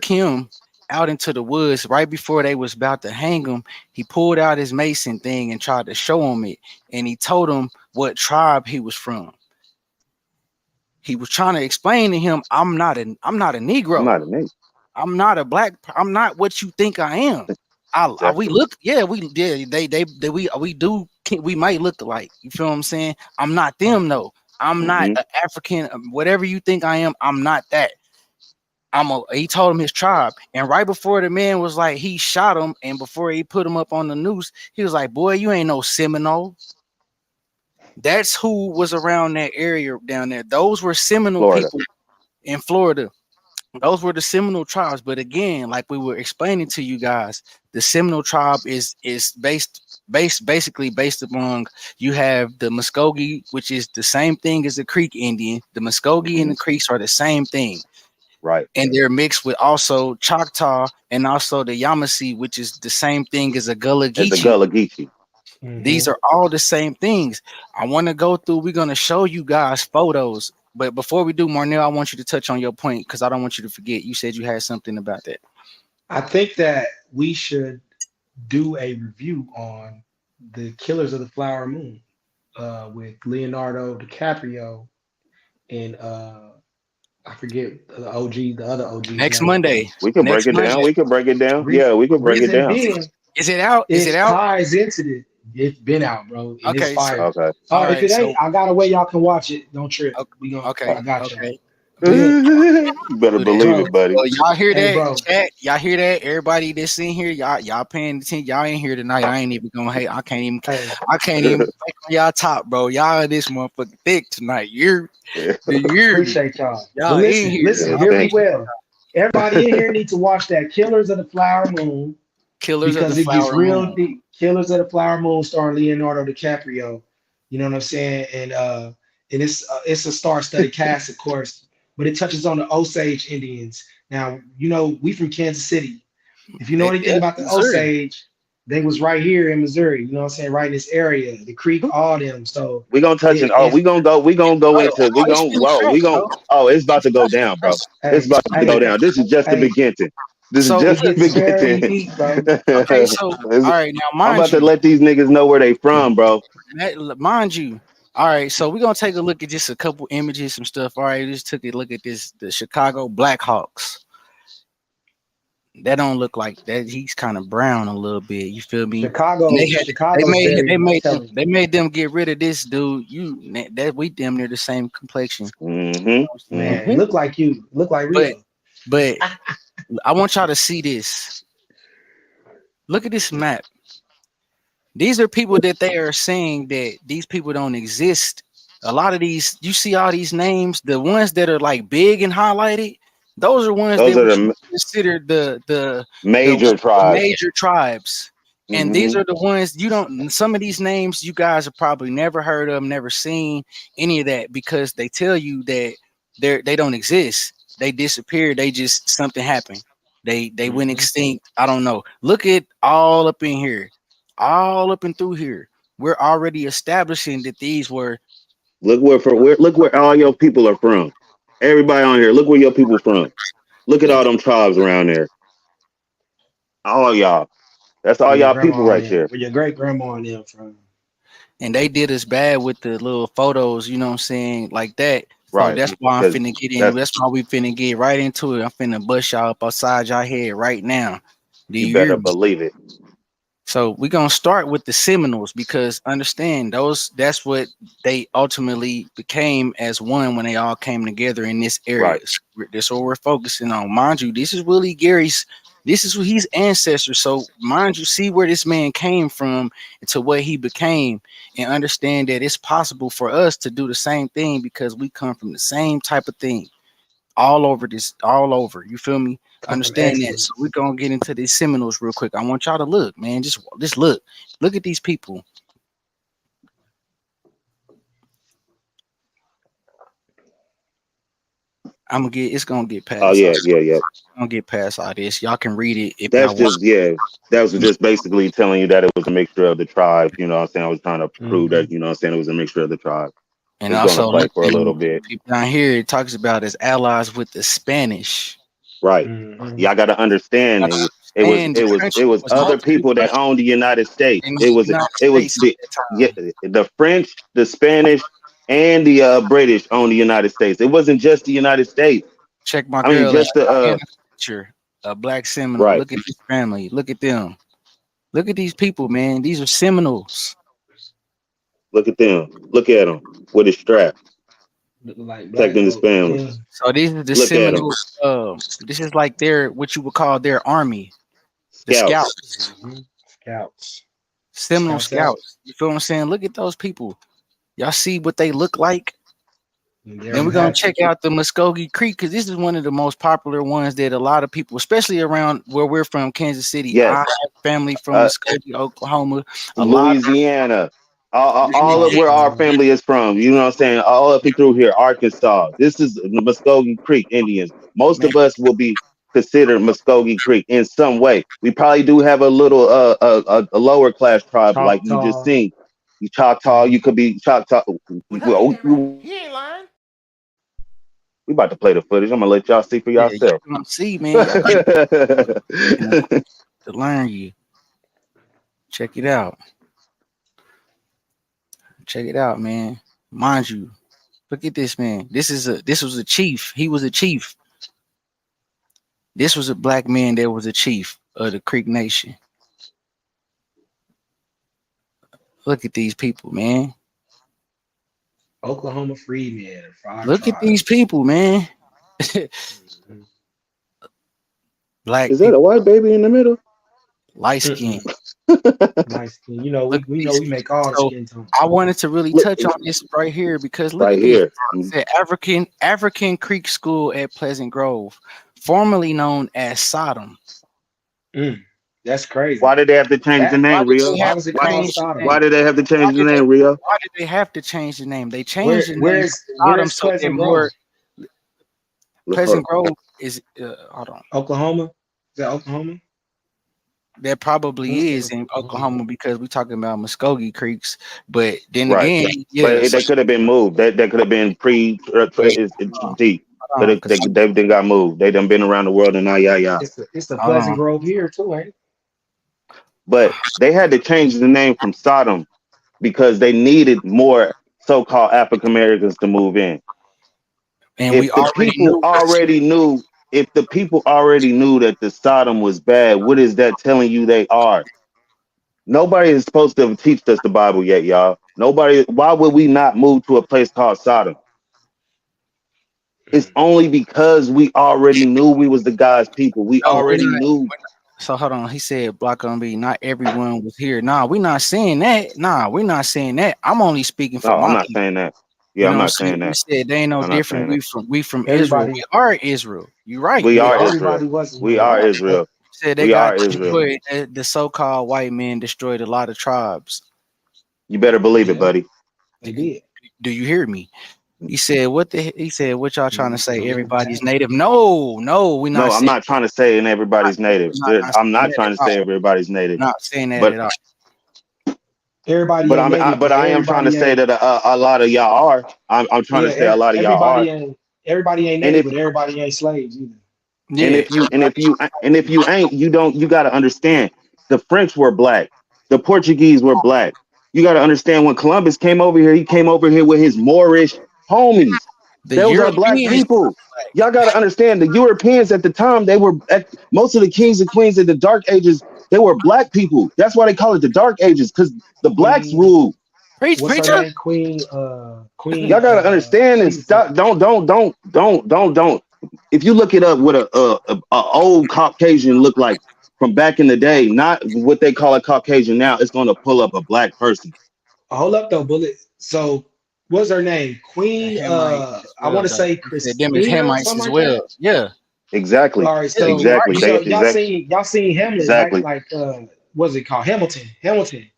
him out into the woods right before they was about to hang him, he pulled out his Mason thing and tried to show him it, and he told him what tribe he was from. He was trying to explain to him, I'm not a Negro. I'm not a Negro. I'm not a Black. I'm not what you think I am. We look, we might look alike. You feel what I'm saying? I'm not them though. I'm not an African. Whatever you think I am, I'm not that. He told him his tribe, and right before the man was like, he shot him, and before he put him up on the noose, he was like, "Boy, you ain't no Seminole." That's who was around that area down there. Those were Seminole people in Florida. Those were the Seminole tribes. But again, like we were explaining to you guys, the Seminole tribe is basically based among, you have the Muskogee, which is the same thing as the Creek Indian. The Muskogee and the Creeks are the same thing. Right. And they're mixed with also Choctaw and also the Yamasee, which is the same thing as a Gullah Geechee. These are all the same things. I want to go through, we're going to show you guys photos. But before we do, Marnell, I want you to touch on your point because I don't want you to forget. You said you had something about that. I think that we should do a review on the Killers of the Flower Moon. with Leonardo DiCaprio and I forget the OG, the other OG's Next name. Monday. We can break Next it Monday. down. We can break it down. Yeah, we can break it Reason down. being, Is it out? Is it out? ties into the. It's been out, bro, and it's Okay, so fire. Okay. all If right, it so ain't, I got a way y'all can watch it. Don't trip. We gonna. okay, I got y'all. okay. You better Do that. believe Bro, it, buddy. So y'all hear hey, that? bro. Chat, y'all hear that? Everybody that's in here, y'all paying attention. Y'all ain't here tonight. I ain't even gonna hate. I can't even Hey, think on y'all top, bro. Y'all this motherfucking thick tonight. You're appreciate y'all. But y'all in here. listen, Yeah, hear me thank you. well. Everybody in here needs to watch that Killers of the Flower Moon Killers of the because it gets Flower real Moon. deep. Killers of the Flower Moon starring Leonardo DiCaprio. You know what I'm saying? And it's a star-studded cast, of course, but it touches on the Osage Indians. Now, we from Kansas City. If you know anything about the Missouri. Osage, they was right here in Missouri. You know what I'm saying? Right in this area, the creek, all them. So We gonna touch it. it's we gonna go into It's finna crack, bro. it's about to go down, bro. It's hey, about to go hey, down. This is just the hey, beginning. This is So it just the look, gets very beginning. deep, bro. okay, so all right, now I'm mind about to you, let these niggas know where they from, bro. mind you. All right, so we're gonna take a look at just a couple images, some stuff. All right, just took a look at the Chicago Blackhawks. That don't look like that. He's kind of brown a little bit. You feel me? And Chicago's very intelligent. they made them get rid of this dude. That we damn near the same complexion. Mm-hmm. Man, Mm-hmm. look like Rio. But I want y'all to see this. Look at this map. These are people that they are saying that these people don't exist. A lot of these, you see all these names, the ones that are like big and highlighted, those are ones Those that are were the considered the major tribes. major tribes. And these Mm-hmm. are the ones you don't. Some of these names you guys have probably never heard of, never seen any of that because they tell you that they don't exist. They disappeared. They just something happened. They went extinct. I don't know. Look at all up in here, all up and through here. We're already establishing that these were. Look where all your people are from. Everybody on here, look where your people from. Look at all them tribes around there. All y'all. That's all Where your y'all people grandma and right them, there. where your great grandma and them from. And they did us bad with the little photos, you know what I'm saying, like that. So Right. that's why I'm Because finna get in. That's why we finna get right into it. I'm finna bust y'all up outside y'all head right now. Do you you hear better me? believe it. So we're gonna start with the Seminoles because understand that's what they ultimately became as one when they all came together in this area. Right. So that's what we're focusing on. Mind you, this is Willie Gary's, this is his ancestors. So mind you, see where this man came from and to what he became, and understand that it's possible for us to do the same thing because we come from the same type of thing. All over this, all over. You feel me? Come from Understand that. So excellence. we're gonna get into these Seminoles real quick. I want y'all to look, man. Just look. Look at these people. It's gonna get Oh past all yeah, this. yeah. It's gonna get past all this. Y'all can read it if That's y'all want. just that was just basically telling you that it was a mixture of the tribes, you know what I'm saying? I was trying to prove that, you know what I'm saying, it was a mixture of the tribes. And It's gonna also play look for a little bit. down here, it talks about as allies with the Spanish. Right. Y'all gotta understand And the it country was was other mostly people that black owned the United States. in the It was United it was States the at that yeah, time. the French, the Spanish, and the British owned the United States. It wasn't just the United States. Check my I mean girl out. just the In the picture, a black Seminole. right. Look at this family. Look at them. Look at these people, man. These are Seminoles. Look at them. Look at them with his strap, Look like black protecting his folk. family. Yeah. So these are the Look at them. Seminoles. This is like their what you would call their army, the Scouts. scouts, Scouts. Seminole Scouts out. scouts. You feel what I'm saying? Look at those people. Y'all see what they look like? There Then you we're gonna have it. check out the Muskogee Creek because this is one of the most popular ones that a lot of people, especially around where we're from, Kansas City. I Yes. have family from Muskogee, Oklahoma. A lot of Louisiana. All of where our family is from, you know what I'm saying? All up and through here, Arkansas. This is the Muskogee Creek Indians. Most man, of us will be considered Muskogee Creek in some way. We probably do have a little a lower class tribe like you just Choctaw. seen. You Choctaw, you could be Choctaw. He ain't lying. We about to play the footage. I'm gonna let y'all see for yeah, y'all yourself. gonna see, man. Y'all gonna to learn you. Check it out. Check it out, man. Mind you, look at this, man. This was a chief. He was a chief. This was a black man that was a chief of the Creek Nation. Look at these people, man. Oklahoma Freeman. Look at these people, man. Black Is that a white baby in the middle? Light skin. Nice skin. You know, we make all the skin tones. I wanted to really touch on this right here because look Right at here. this. It said African Creek School at Pleasant Grove, formerly known as Sodom. That's crazy. Why did they have to change the name, Rio? Why was it called Sodom? Why did they have to change the name, Rio? Why did they have to change the name? They changed the name. Where's Pleasant Grove? Pleasant Grove is hold on. Oklahoma? Is that Oklahoma? That probably is in Oklahoma because we're talking about Muskogee Creeks, but then again, but they could have been moved. They could have been pre deep. But they done got moved. They done been around the world and It's the Pleasant Grove here too, ain't it? But they had to change the name from Sodom because they needed more so-called African Americans to move in. And if the people already knew that the Sodom was bad, what is that telling you they are? Nobody is supposed to have teach us the Bible yet, y'all. Nobody. Why would we not move to a place called Sodom? It's only because we already knew we was the God's people. We already knew. So hold on. He said, "Block on B. Not everyone was here." Nah, we're not saying that. We're not saying that. I'm only speaking for. I'm not saying that. Yeah, I'm not saying that. You said they ain't no different. We from Israel. We are Israel. You're right. We are Israel. We are Israel. Said they got destroyed. The so-called white men destroyed a lot of tribes. You better believe it, buddy. They did. Do you hear me? He said, "What y'all trying to say? Everybody's native?" No, we're not. No, I'm not trying to say everybody's native. I'm not trying to say everybody's native. Not saying that at all. Everybody, but I am trying to say that a lot of y'all are. I'm trying to say a lot of y'all are. Everybody ain't native, but everybody ain't slaves either. Yeah. And if you ain't, you got to understand. The French were black. The Portuguese were black. You got to understand when Columbus came over here, he came over here with his Moorish homies. Those are black people. Y'all got to understand the Europeans at the time, most of the kings and queens in the Dark Ages, they were black people. That's why they call it the Dark Ages, because the blacks ruled. What's her name? Queen. Y'all got to understand this. Don't. If you look it up, what a old Caucasian look like from back in the day, not what they call a Caucasian now, it's going to pull up a black person. Hold up though, Bullet. So what's her name? Queen. I want to say Christina. Them is Hamites as well. Like yeah. Exactly. All right. So exactly. So y'all seen Hamlet? Exactly. Right? Like what's it called? Hamilton.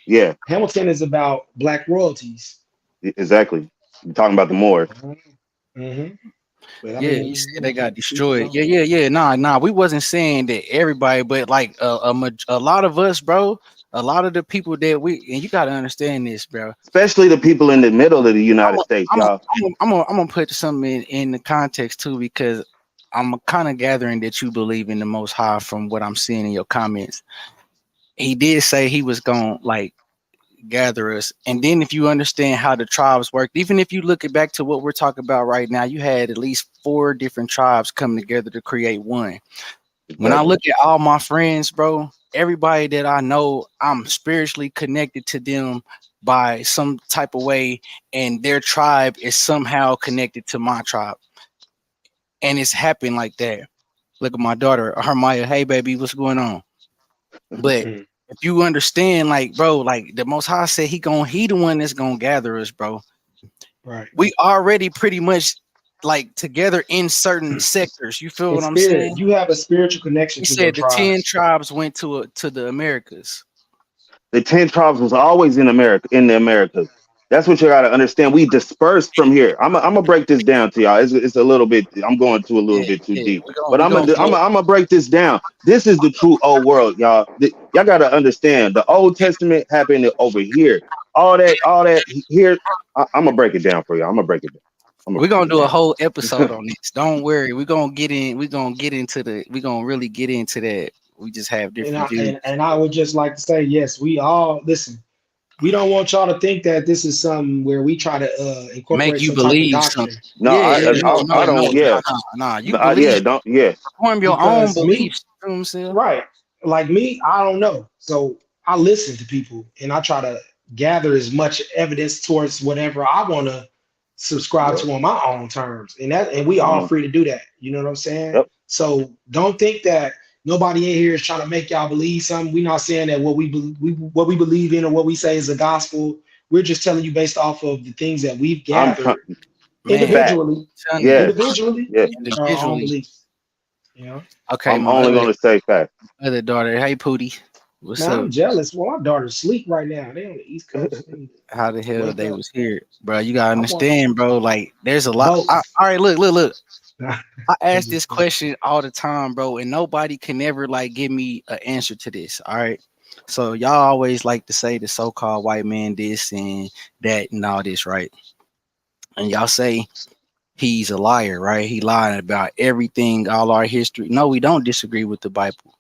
Yeah. Hamilton is about black royalties. Exactly. You're talking about the Moors. Mm-hmm. Yeah, you said they got destroyed. Yeah. Nah. We wasn't saying that everybody, but like a lot of us, bro. A lot of the people that and you got to understand this, bro. Especially the people in the middle of the United States, y'all. I'm gonna put something in the context too, because I'm kind of gathering that you believe in the Most High from what I'm seeing in your comments. He did say he was gonna like gather us, and then if you understand how the tribes work, even if you look it back to what we're talking about right now, you had at least 4 different tribes come together to create one. When I look at all my friends, bro, everybody that I know, I'm spiritually connected to them by some type of way, and their tribe is somehow connected to my tribe, and it's happened like that. Look at my daughter, Hermione. Hey, baby, what's going on? But if you understand, like, bro, like the Most High said, he the one that's gonna gather us, bro. Right. We already pretty much like together in certain sectors. You feel what I'm saying? You have a spiritual connection. He said the 10 tribes went to the Americas. The 10 tribes was always in the Americas. That's what you got to understand. We dispersed from here. I'm gonna break this down to y'all. It's a little bit. I'm going to a little bit too deep, but I'm gonna break this down. This is the true old world, y'all. Y'all got to understand. The Old Testament happened over here. All that here. I'm gonna break it down for y'all. I'm gonna break it down. We're gonna do a whole episode on this. Don't worry. We're gonna really get into that. We just have different views. And I would just like to say, yes, we all listen. We don't want y'all to think that this is something where we try to Make incorporate you some type of believe doctrine. something. No, Yeah, yeah, no, I no, no, don't. Yeah, nah. You yeah, believe, don't. Yeah, form your own Because me, beliefs. You know what I'm saying? right, like me, I don't know. So I listen to people and I try to gather as much evidence towards whatever I want to subscribe yep, to on my own terms. And we all free to do that. You know what I'm saying? yep. So don't think that nobody in here is trying to make y'all believe something. We're not saying that what what we believe in or what we say is the gospel. We're just telling you based off of the things that we've I'm gathered Man, fact. individually, telling you, Yes, individually, yes. our own individually. beliefs. You know? Okay, I'm my only gonna say fact. other daughter. Hey, Pootie, what's Man, up? I'm jealous. Well, my daughter's asleep right now. They on the East Coast. They need How the to hell wake they up. was here, bro? You gotta I want understand, bro. Like, there's a lot. both. All right, look. I'm I ask this just playing. question all the time, bro, and nobody can never like give me an answer to this. All right. So y'all always like to say the so-called white man this and that and all this, right? And y'all say he's a liar, right? He lied about everything, all our history. No, we don't disagree with the Bible.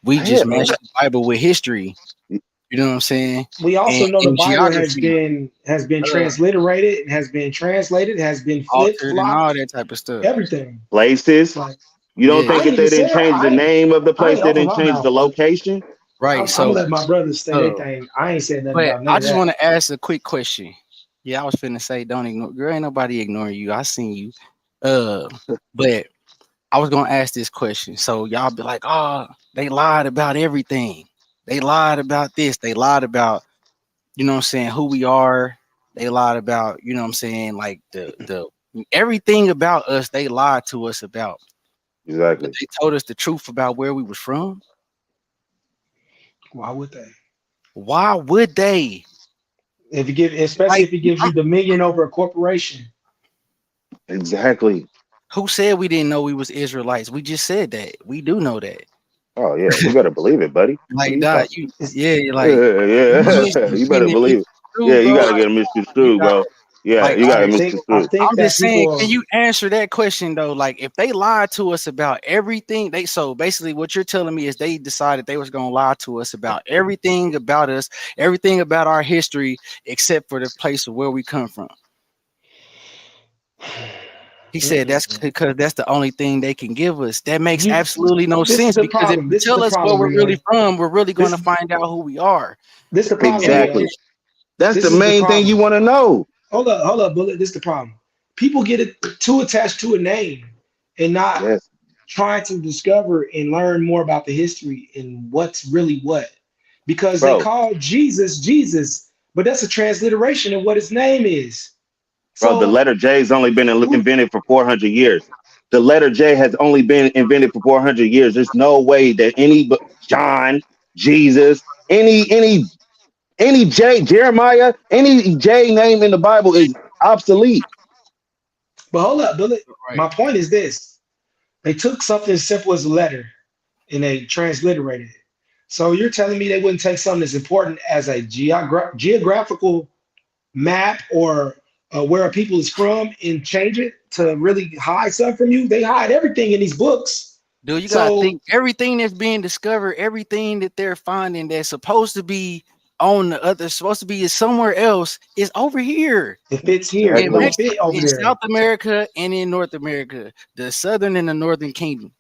We just Yeah, match the Bible with history. You know what I'm saying? We also know the And Bible geography, has been uh, transliterated, has been flipped, altered, and all flopped, that type of stuff. everything. places. Like You don't Yeah, think I yeah. ain't if even they said didn't change the name of the I place, ain't they open didn't my change mouth, the but location? Right. I'm gonna So, let my brothers say their uh, thing. I ain't said nothing but about none I of just that. want to ask a quick question. Yeah, I was finna say, don't ignore. Girl, ain't nobody ignoring you. I seen you. Uh, but I was gonna ask this question. So y'all be like, oh, they lied about everything. They lied about this. They lied about, you know what I'm saying, who we are. They lied about, you know what I'm saying, like the everything about us, they lied to us about. But Exactly. they told us the truth about where we was from. Why would they? Why would they? If you give, especially Like, if it gives you dominion over a corporation. Exactly. who said we didn't know we was Israelites? We just said that. We do know that. Oh yeah, you better believe it, buddy. What are Like you that, talking? you yeah, like you Yeah, you better misrepresenting it believe it. Yeah, true, you bro. gotta Like get them you misconstrued, got bro. Yeah, like you gotta I misconstrue. think I'm that just saying, can people you answer that question though? Like if they lied to us about everything, they so basically what you're telling me is they decided they was gonna lie to us about everything about us, everything about our history, except for the place of where we come from. He said that's because that's the only thing they can give us. That makes you absolutely no this is sense the because if problem. you This is tell the us where problem, we're really Renee. from, we're really going to This find out who we are. this is the problem, And it, Exactly. Bleedo. it- That's the This is the main thing you problem. want to know. Hold up, Bullet. This is the problem. People get it too attached to a name and not Yes, trying to discover and learn more about the history and what's really what. Because they bro. call Jesus Jesus, but that's a transliteration of what his name is. Bro, the So letter J's only been who invented for 400 years. The letter J has only been invented for 400 years. There's no way that John, Jesus, any J, Jeremiah, any J name in the Bible is obsolete. but hold up, Bullet. right. My point is this. They took something as simple as a letter and they transliterated it. So you're telling me they wouldn't take something as important as a geographical map or where a people is from and change it to really hide something from you? They hide everything in these books. Dude, you gotta So think everything that's being discovered, everything that they're finding that's supposed to be on the other, supposed to be somewhere else, is over here it fits here. It in Exactly. don't Mexico, fit over in there. South America, and in North America, the Southern and the Northern Kingdom.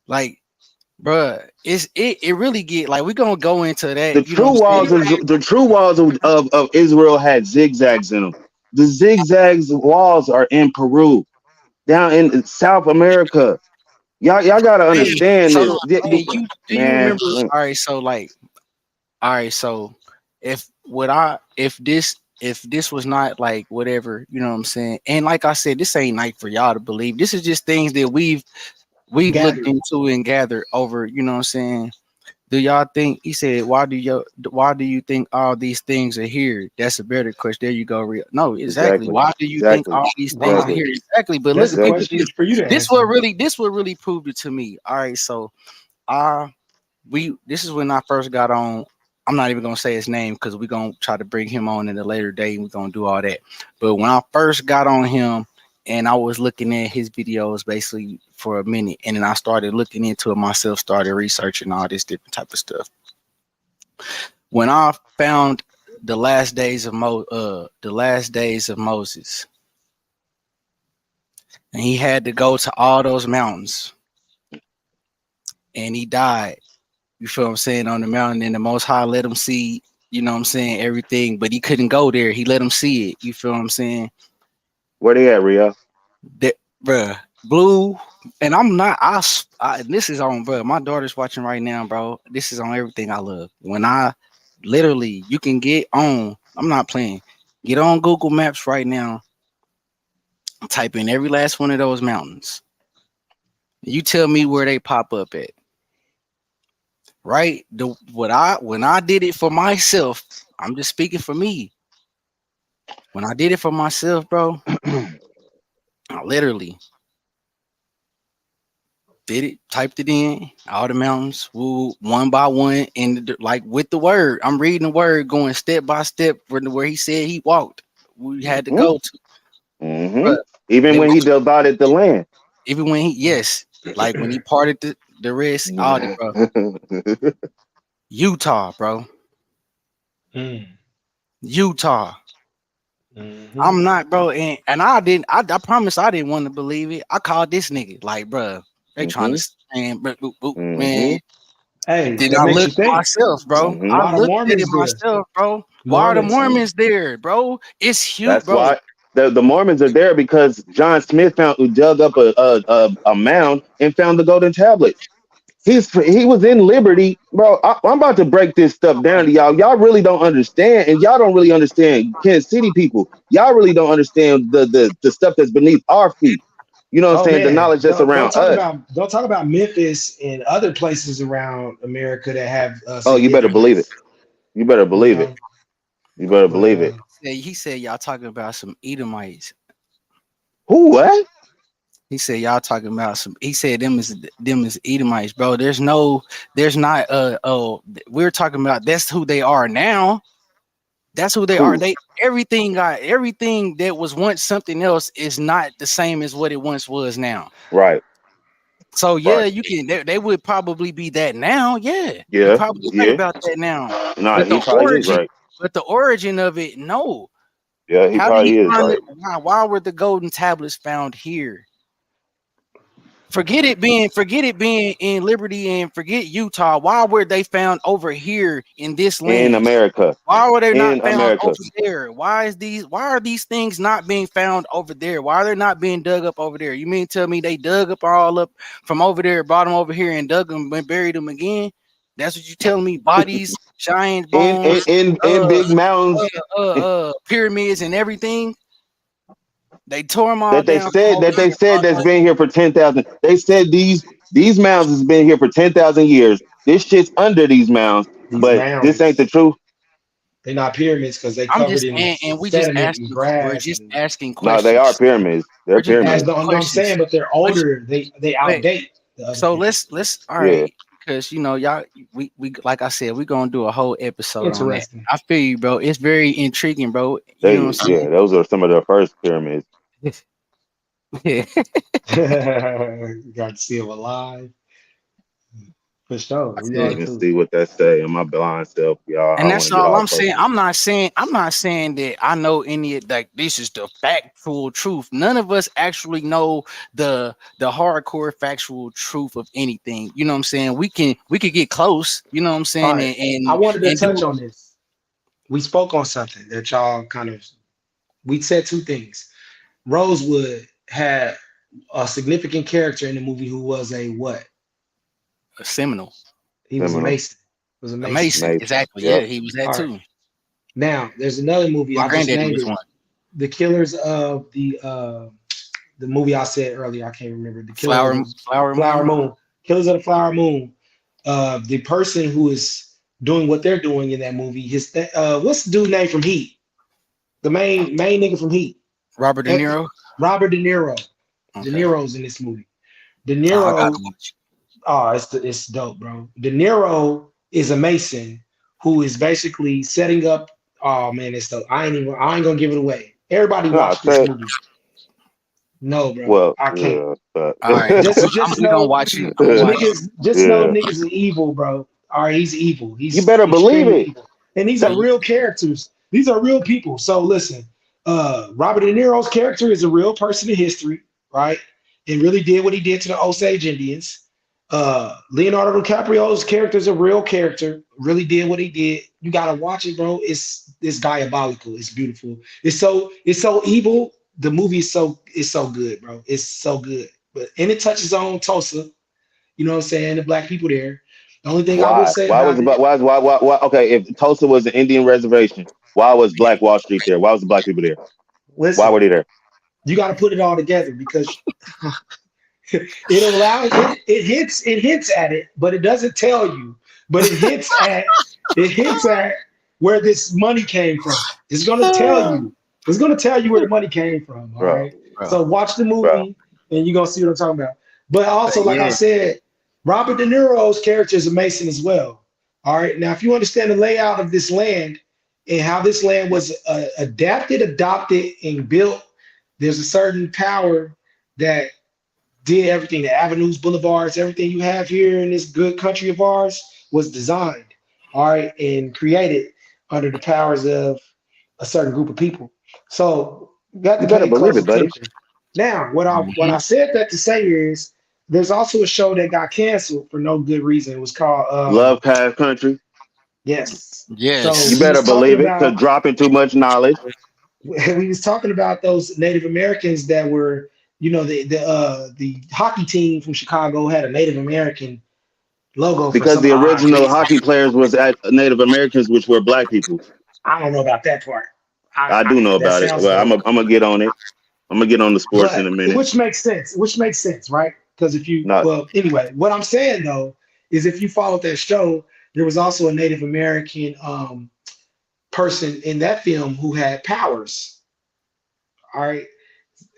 Like, bruh, it really get like we're gonna go into The that. You know what true I'm saying? walls of Israel had zigzags in them. The zigzags walls are in Peru, down in South America. Y'all gotta Hey, understand so this. hey, you do you Man, remember? All right, so like, all right, so if this was not like whatever, you know what I'm saying, and like I said, this ain't like for y'all to believe. This is just things that we've looked Gathered. into and gathered over. You know what I'm saying? Do y'all think? He said, why do you think all these things are here? That's a better question. There you go. No, exactly. exactly, Why do you think exactly, all these things are Why? exactly, here? Exactly. But That's look, a people, exactly. question for you to this answer. what really proved it to me. All right, so uh this is when I first got on. I'm not even gonna say his name because we're gonna try to bring him on in a later date. We're gonna do all that. But when I first got on him and I was looking at his videos basically for a minute, and then I started looking into it myself, started researching all this different type of stuff. When I found the last days of Moses, and he had to go to all those mountains, and he died. You feel what I'm saying, on the mountain, and the Most High let him see, you know what I'm saying, everything, but he couldn't go there. He let him see it. You feel what I'm saying? Where they at, Rio? That, bruh, Blue, and I'm not. This is on, bro. My daughter's watching right now, bro. This is on everything I love. When I literally, you can get on. I'm not playing. Get on Google Maps right now. Type in every last one of those mountains. You tell me where they pop up at. Right? When I did it for myself, I'm just speaking for me. When I did it for myself, bro, I literally did it, typed it in, all the mountains, one by one, and like with the word, I'm reading the word, going step by step where he said he walked. We had to go to. Mm-hmm. Even when he divided the land. Even when like when he parted the Red Sea, all that, bro. Utah, bro. Utah. Mm-hmm. I'm not, bro, and I promise I didn't want to believe it. I called this nigga, like, bro, they trying to stand, man. Hey, did I look at myself, bro? I looked at it myself, bro. Why are the Mormons there, bro? It's huge. That's bro. why the Mormons are there, because John Smith dug up a mound and found the golden tablets. He was in Liberty, bro. I'm about to break this stuff down to y'all. Y'all really don't understand, and y'all don't really understand Kansas City people. Y'all really don't understand the stuff that's beneath our feet. You know what I'm saying? The knowledge that's around us. Don't talk about Memphis and other places around America that have. Oh, you better believe it. You better believe it. You better believe it. He said y'all talking about some Edomites. Who? What? He said y'all talking about some. He said them is Edomites, bro. There's not. We're talking about that's who they are now. That's who they are. Everything that was once something else is not the same as what it once was now. Right. So yeah, you can. They would probably be that now. Yeah. You're probably right about that now. Nah, but he probably is right. But the origin of it, no. Yeah, he probably is right. Why were the golden tablets found here? Forget it being in Liberty and forget Utah. Why were they found over here in this land? In America. Why were they not found over there? Why are these things not being found over there? Why are they not being dug up over there? You mean tell me they dug up all up from over there, brought them over here and dug them and buried them again? That's what you telling me? Bodies, giant bones, in big mountains, pyramids and everything. They tore them all that down. They said that's been here for 10,000. They said these mounds has been here for 10,000 years. This shit's under these mounds, this ain't the truth. They're not pyramids because they covered in and we just asking. We're just asking questions. No, they are pyramids. They're pyramids. I'm saying, but they're older. They outdate. So let's all right. Because y'all, we like I said, we're gonna do a whole episode on that. I feel you, bro. It's very intriguing, bro. You know what I'm saying? Those are some of the first pyramids. Yeah. Got to see them alive. For sure. I can't even see what that say in my blind self, y'all. And that's all I'm saying. I'm not saying that I know any of this is the factual truth. None of us actually know the hardcore factual truth of anything. You know what I'm saying? We could get close, you know what I'm saying? Right. And I wanted to touch on this. We spoke on something that y'all we said two things. Rosewood had a significant character in the movie who was a what? A Seminole. He was a Mason. A Mason. Exactly. Yeah, he was that too. Now, there's another movie. My granddaddy was one. The Killers of the movie I said earlier. I can't remember. The Flower Moon. Killers of the Flower Moon. The person who is doing what they're doing in that movie. What's the dude name from Heat? The main nigga from Heat. Robert De Niro. Robert De Niro. Okay. De Niro's in this movie. De Niro. It's dope, bro. De Niro is a Mason who is basically setting up. Oh man, it's dope. I ain't gonna give it away. Everybody watch this movie. No, bro. Well, I can't. All right, just know, gonna watch it. Niggas, know niggas is evil, bro. All right, he's evil. You better believe it. Evil. And these are real characters. These are real people. So listen, Robert De Niro's character is a real person in history, right? And really did what he did to the Osage Indians. Leonardo DiCaprio's character is a real character, really did what he did. You gotta watch it, bro. It's diabolical. It's beautiful. It's so evil. The movie is so good, bro. It's so good. And it touches on Tulsa, you know what I'm saying, the black people there. The only thing I would say why? Okay, if Tulsa was an Indian reservation, why was Black Wall Street there? Why was the black people there? Listen, why were they there? You got to put it all together because it allows it hints at it, but it doesn't tell you. But it hints at where this money came from. It's gonna tell you. It's gonna tell you where the money came from. All right. So watch the movie and you're gonna see what I'm talking about. But also, like I said, Robert De Niro's character is amazing as well. All right. Now, if you understand the layout of this land and how this land was adapted, adopted, and built, there's a certain power that did everything. The avenues, boulevards, everything you have here in this good country of ours was designed, all right, and created under the powers of a certain group of people. So you got to pay close attention. Now, what I said that to say is, there's also a show that got canceled for no good reason. It was called Lovecraft Country. Yes. Yes. So you better believe it, because dropping too much knowledge. We was talking about those Native Americans that were, you know, the hockey team from Chicago had a Native American logo. Because the original hockey players was at Native Americans, which were black people. I don't know about that part. I do know about it. Well, I'm gonna get on it. I'm gonna get on the sports in a minute. Which makes sense, right? Because if you well, anyway, what I'm saying though is if you followed that show, there was also a Native American person in that film who had powers. All right,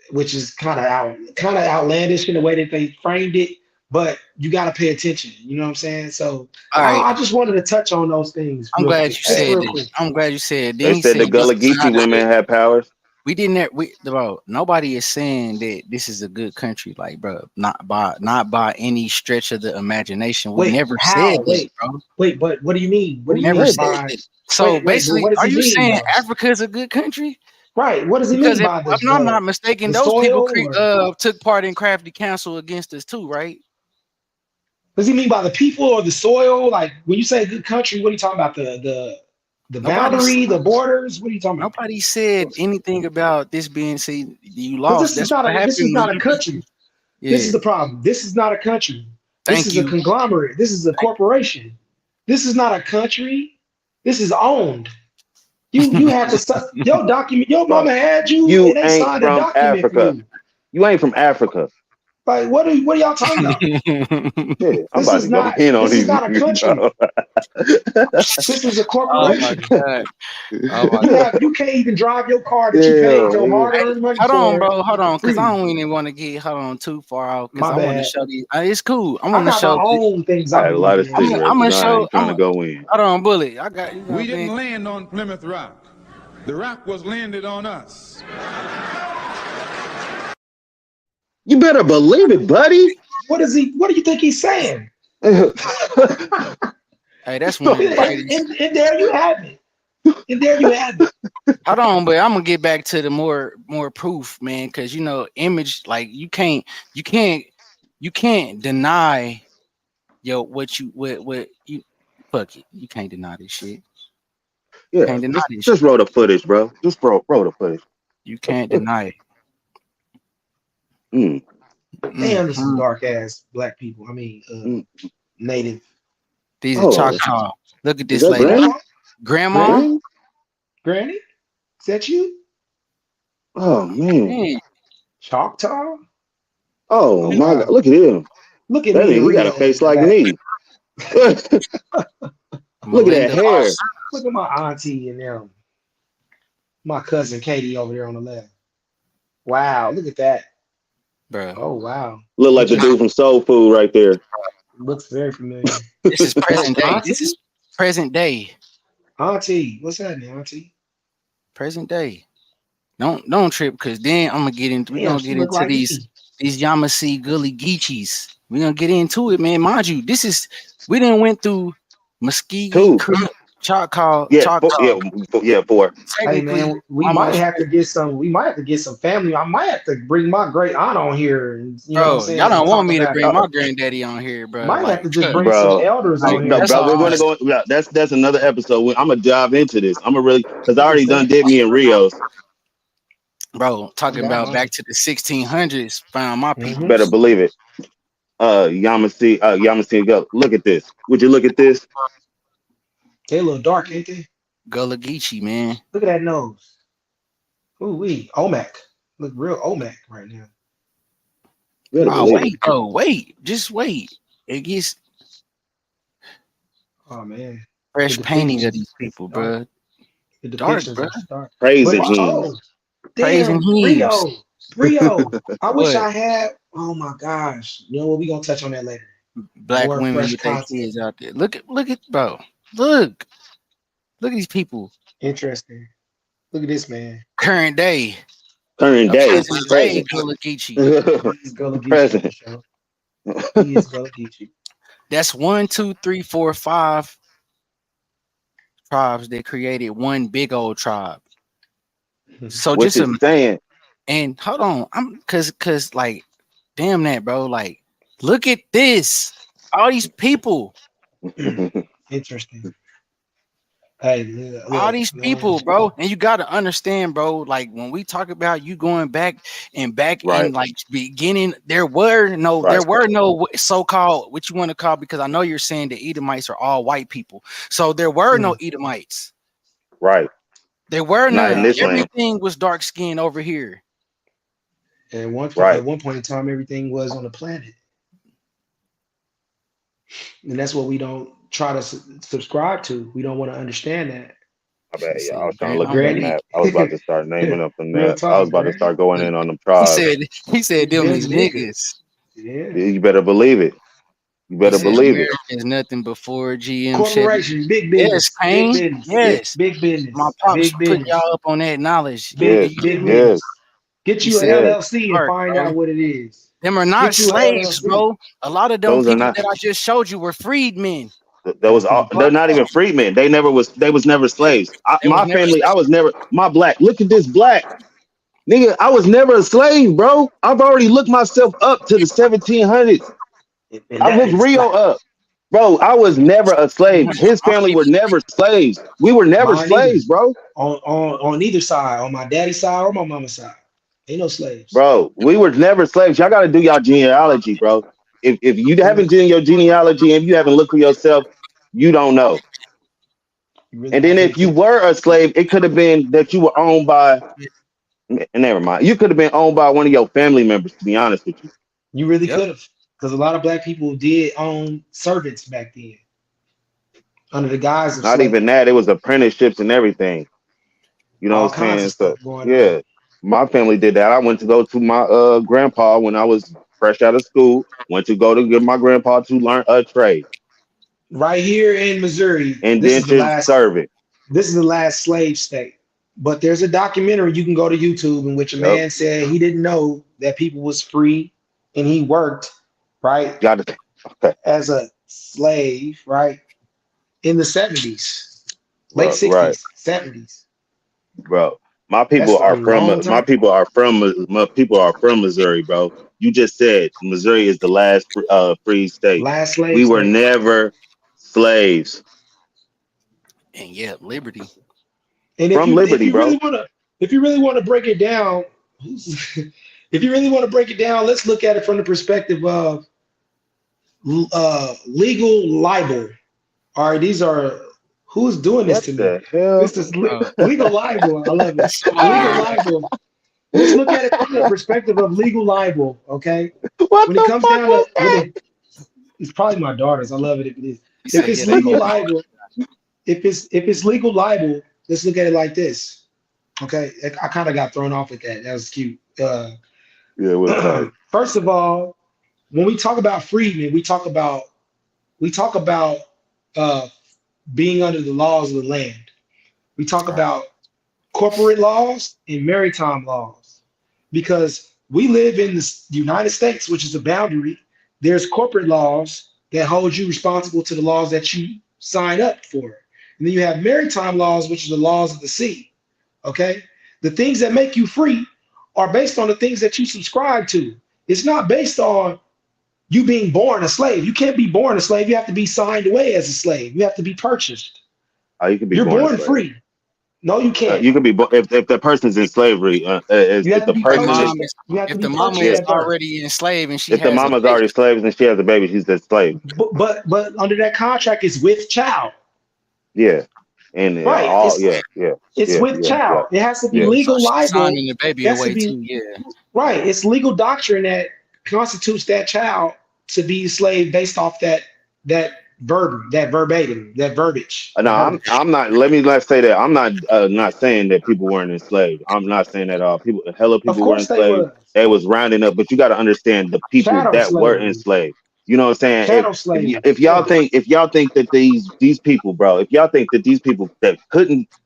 which is kind of outlandish in the way that they framed it, but you got to pay attention. You know what I'm saying? So I just wanted to touch on those things. I'm glad you said this. I'm glad you said. They said the Gullah Geechee women had powers. We didn't. Bro, nobody is saying that this is a good country, like, bro. Not by any stretch of the imagination. We never said this, bro. Wait, but what do you mean? What do you never mean said it. So basically, are you saying Africa is a good country? Right. What does it mean by this? If I'm not mistaken, those people took part in Crafty Council against us too, right? What does he mean by the people or the soil? Like when you say good country, what are you talking about? The boundary, the borders? What are you talking about? Nobody said anything about this being said. You lost. This is not a country. Yeah. This is the problem. This is not a country. This is a conglomerate. This is a corporation. This is not a country. This is owned. You have to your document. Your mama had you. You ain't from Africa. You ain't from Africa. Like what are y'all talking about? I'm about to go in on these. This is not a country. This is a corporation. Oh my God. You can't even drive your car that you paid your hard-earned money for. Hold on, bro. Hold on, because I don't even want to get too far out. Because I want to show these. It's cool. I want to show my own things. I had a lot of cigarettes. I'm gonna show. I'm gonna go in. Hold on, Bullet. I got. We didn't land on Plymouth Rock. The rock was landed on us. You better believe it, buddy. What do you think he's saying? Hey, that's one. And there you have it. And there you have it. Hold on, but I'm gonna get back to the more proof, man, because image, like you can't deny what you fuck it. You can't deny this shit. Yeah, can't deny this just roll the footage, bro. Just roll the footage. You can't deny it. Damn, there's some dark ass black people. I mean, native. These are Choctaw. Look at this lady. Grandma? Granny? Is that you? Oh man. Choctaw? Oh my God. Look at him. Look at me. He got a face like me. Look at that hair. Look at my auntie and them. My cousin Katie over there on the left. Wow, look at that. Bro. Oh wow. Look like the dude from Soul Food right there. Looks very familiar. This is present day. This is present day. Auntie, what's happening, Auntie? Present day. Don't trip, because then I'm gonna get into these Yamasee Gully Geechees. We're gonna get into it, man. Mind you, we done went through Mesquite, Choctaw. Yeah, Choctaw. yeah, 4. Hey Technically, man, we might almost have to get some. We might have to get some family. I might have to bring my great aunt on here, and you know what I'm bro. Y'all saying, and don't want talk me to about bring it. my granddaddy on here, bro. Might have Like, to just bring some Bro. elders on here No, and that's bro, talk we're all. gonna about it. go. Yeah, that's another episode. I'm gonna dive into this. I'm gonna really because I I'm just already done saying. did me in Rios. Bro, I'm talking about down. back to the 1600s, found my Mm-hmm. Better peoples. believe it. Yamasee, go look at this. Would you look at this? They a little dark, ain't they? Gullah Geechee, man. Look at that nose. Ooh wee, Omac. Look real Omac right now. Better Oh, believe it. wait, bro, wait. Just wait. It gets Oh man, the fresh painting of depictions these is people, dark. bro. The Dark, depictions bro. are stark. Praise But and hymns. Praising damn, hymns. Brio. I wish What? I had. Oh my gosh. You know what? We gonna touch on that later. Black More women fresh with their content. kids out there. Look at, bro. Look at these people. Interesting. Look at this man. Current day. Current day, Present day present, Gullah Geechee. He is Gullah Geechee for present. sure. He is Gullah Geechee. That's 1, 2, 3, 4, 5 tribes that created one big old tribe. So What just you saying? and hold on, I'm cause like, damn that, bro. Like, look at this. All these people, Interesting. Hey, all look, these man. people, bro. And you gotta understand, bro. Like when we talk about you going back in Right, like beginning, there right, were no so-called what you want to call, because I know you're saying the Edomites are all white people. So there were no Edomites. right. There were Not in none. this land. Everything was dark skinned over here. At Right. one point in time, everything was on the planet, and that's what we don't try to subscribe to. We don't want to understand that. My bad, He y'all. I said, was trying to look I'm at that ready. Granny, map. I was about to start naming them from real there. I was talk, about to Granny. start going in Look, on them tribes. he said them Them is niggas. niggas. Yeah. You better believe it. You He better said believe it. America is nothing before GM Chevy. Corporation, big Yes, business, big Kane. business, Yes. big My business, pops big putting business, y'all up on that knowledge. You Yes, hear big me? yes, business. Get He you a said yes. LLC and dark, find bro. out what it is. Them are not Get you a slaves, LLC. bro. A lot of them Those are people not. that I just showed you were freedmen. That was all. They're Black not even folk. freedmen. They never was. They was never slaves. They was My never family. I slaves. was never. My black. Look at this black nigga. I was never a slave, bro. I've already looked myself up to the 1700s. And I that looked nigga's Rio black. up, bro. I was never a slave. His family were never slaves. We were never Mine either. slaves, bro. On either side, on my daddy's side or my mama's side. Ain't no slaves. Bro, we were never slaves. Y'all got to do y'all genealogy, bro. If you haven't done your genealogy and you haven't looked for yourself, you don't know. You really, And I then can't if you tell. were a slave, it could have been that you were owned by. Never mind. You could have been owned by one of your family members. To be honest with you, You really Yep. could have. Because a lot of black people did own servants back then under the guise of not even slavery. that. It was apprenticeships and everything. You know All what I'm kinds of saying? So stuff going on. yeah, my family did that. I went to go to my grandpa when I was fresh out of school. Went to go to get my grandpa to learn a trade, Right here in Missouri, indentured servant. this is the last slave state. But there's a documentary you can go to YouTube in which a Yep. man said he didn't know that people was free and he worked, right, Got it. Okay, as a slave, right, in the 70s, late bro. Right, 60s, 70s. bro. My That's people a are from. long My time. people are from. My people are from Missouri, bro. You just said Missouri is the last free state. Last slave We were state. never slaves And yeah, Liberty. And from if Liberty, you bro. really want to break it down, if you really want to break it down, let's look at it from the perspective of legal libel. All right, these are who's doing this What to me. the hell? This is Bro. legal libel. I love it. So Legal weird. libel. Let's look at it from the perspective of legal libel. Okay, What when it the comes fuck down was to that? it's probably my daughters. I love it if it is. He If said, it's yeah, they legal need libel, if it's legal libel, let's look at it like this. Okay, I kind of got thrown off with that. That was cute. Yeah, what's up? First of all, when we talk about freedmen, we talk about uh, being under the laws of the land. We talk right. about corporate laws and maritime laws because we live in the United States, which is a boundary. There's corporate laws that hold you responsible to the laws that you sign up for. And then you have maritime laws, which are the laws of the sea. Okay? The things that make you free are based on the things that you subscribe to. It's not based on you being born a slave. You can't be born a slave. You have to be signed away as a slave. You have to be purchased. You can be You're born a slave. free. No, you can't. You can be if the person's in slavery. If the person if the mama is already enslaved and she if the mama's already slaves and she has a baby, she's a slave. But under that contract, it's with child. Yeah, and right. It's it's with child. It has to be legal libel. Signing the baby away too. Yeah. Right. It's legal doctrine that constitutes that child to be a slave based off that verbatim, that verbiage. No, I'm not. Let's say that I'm not saying that people weren't enslaved. I'm not saying that people were enslaved. They was rounding up, but you got to understand the people that were enslaved. You know what I'm saying? If y'all think that these people, bro, if y'all think that these people that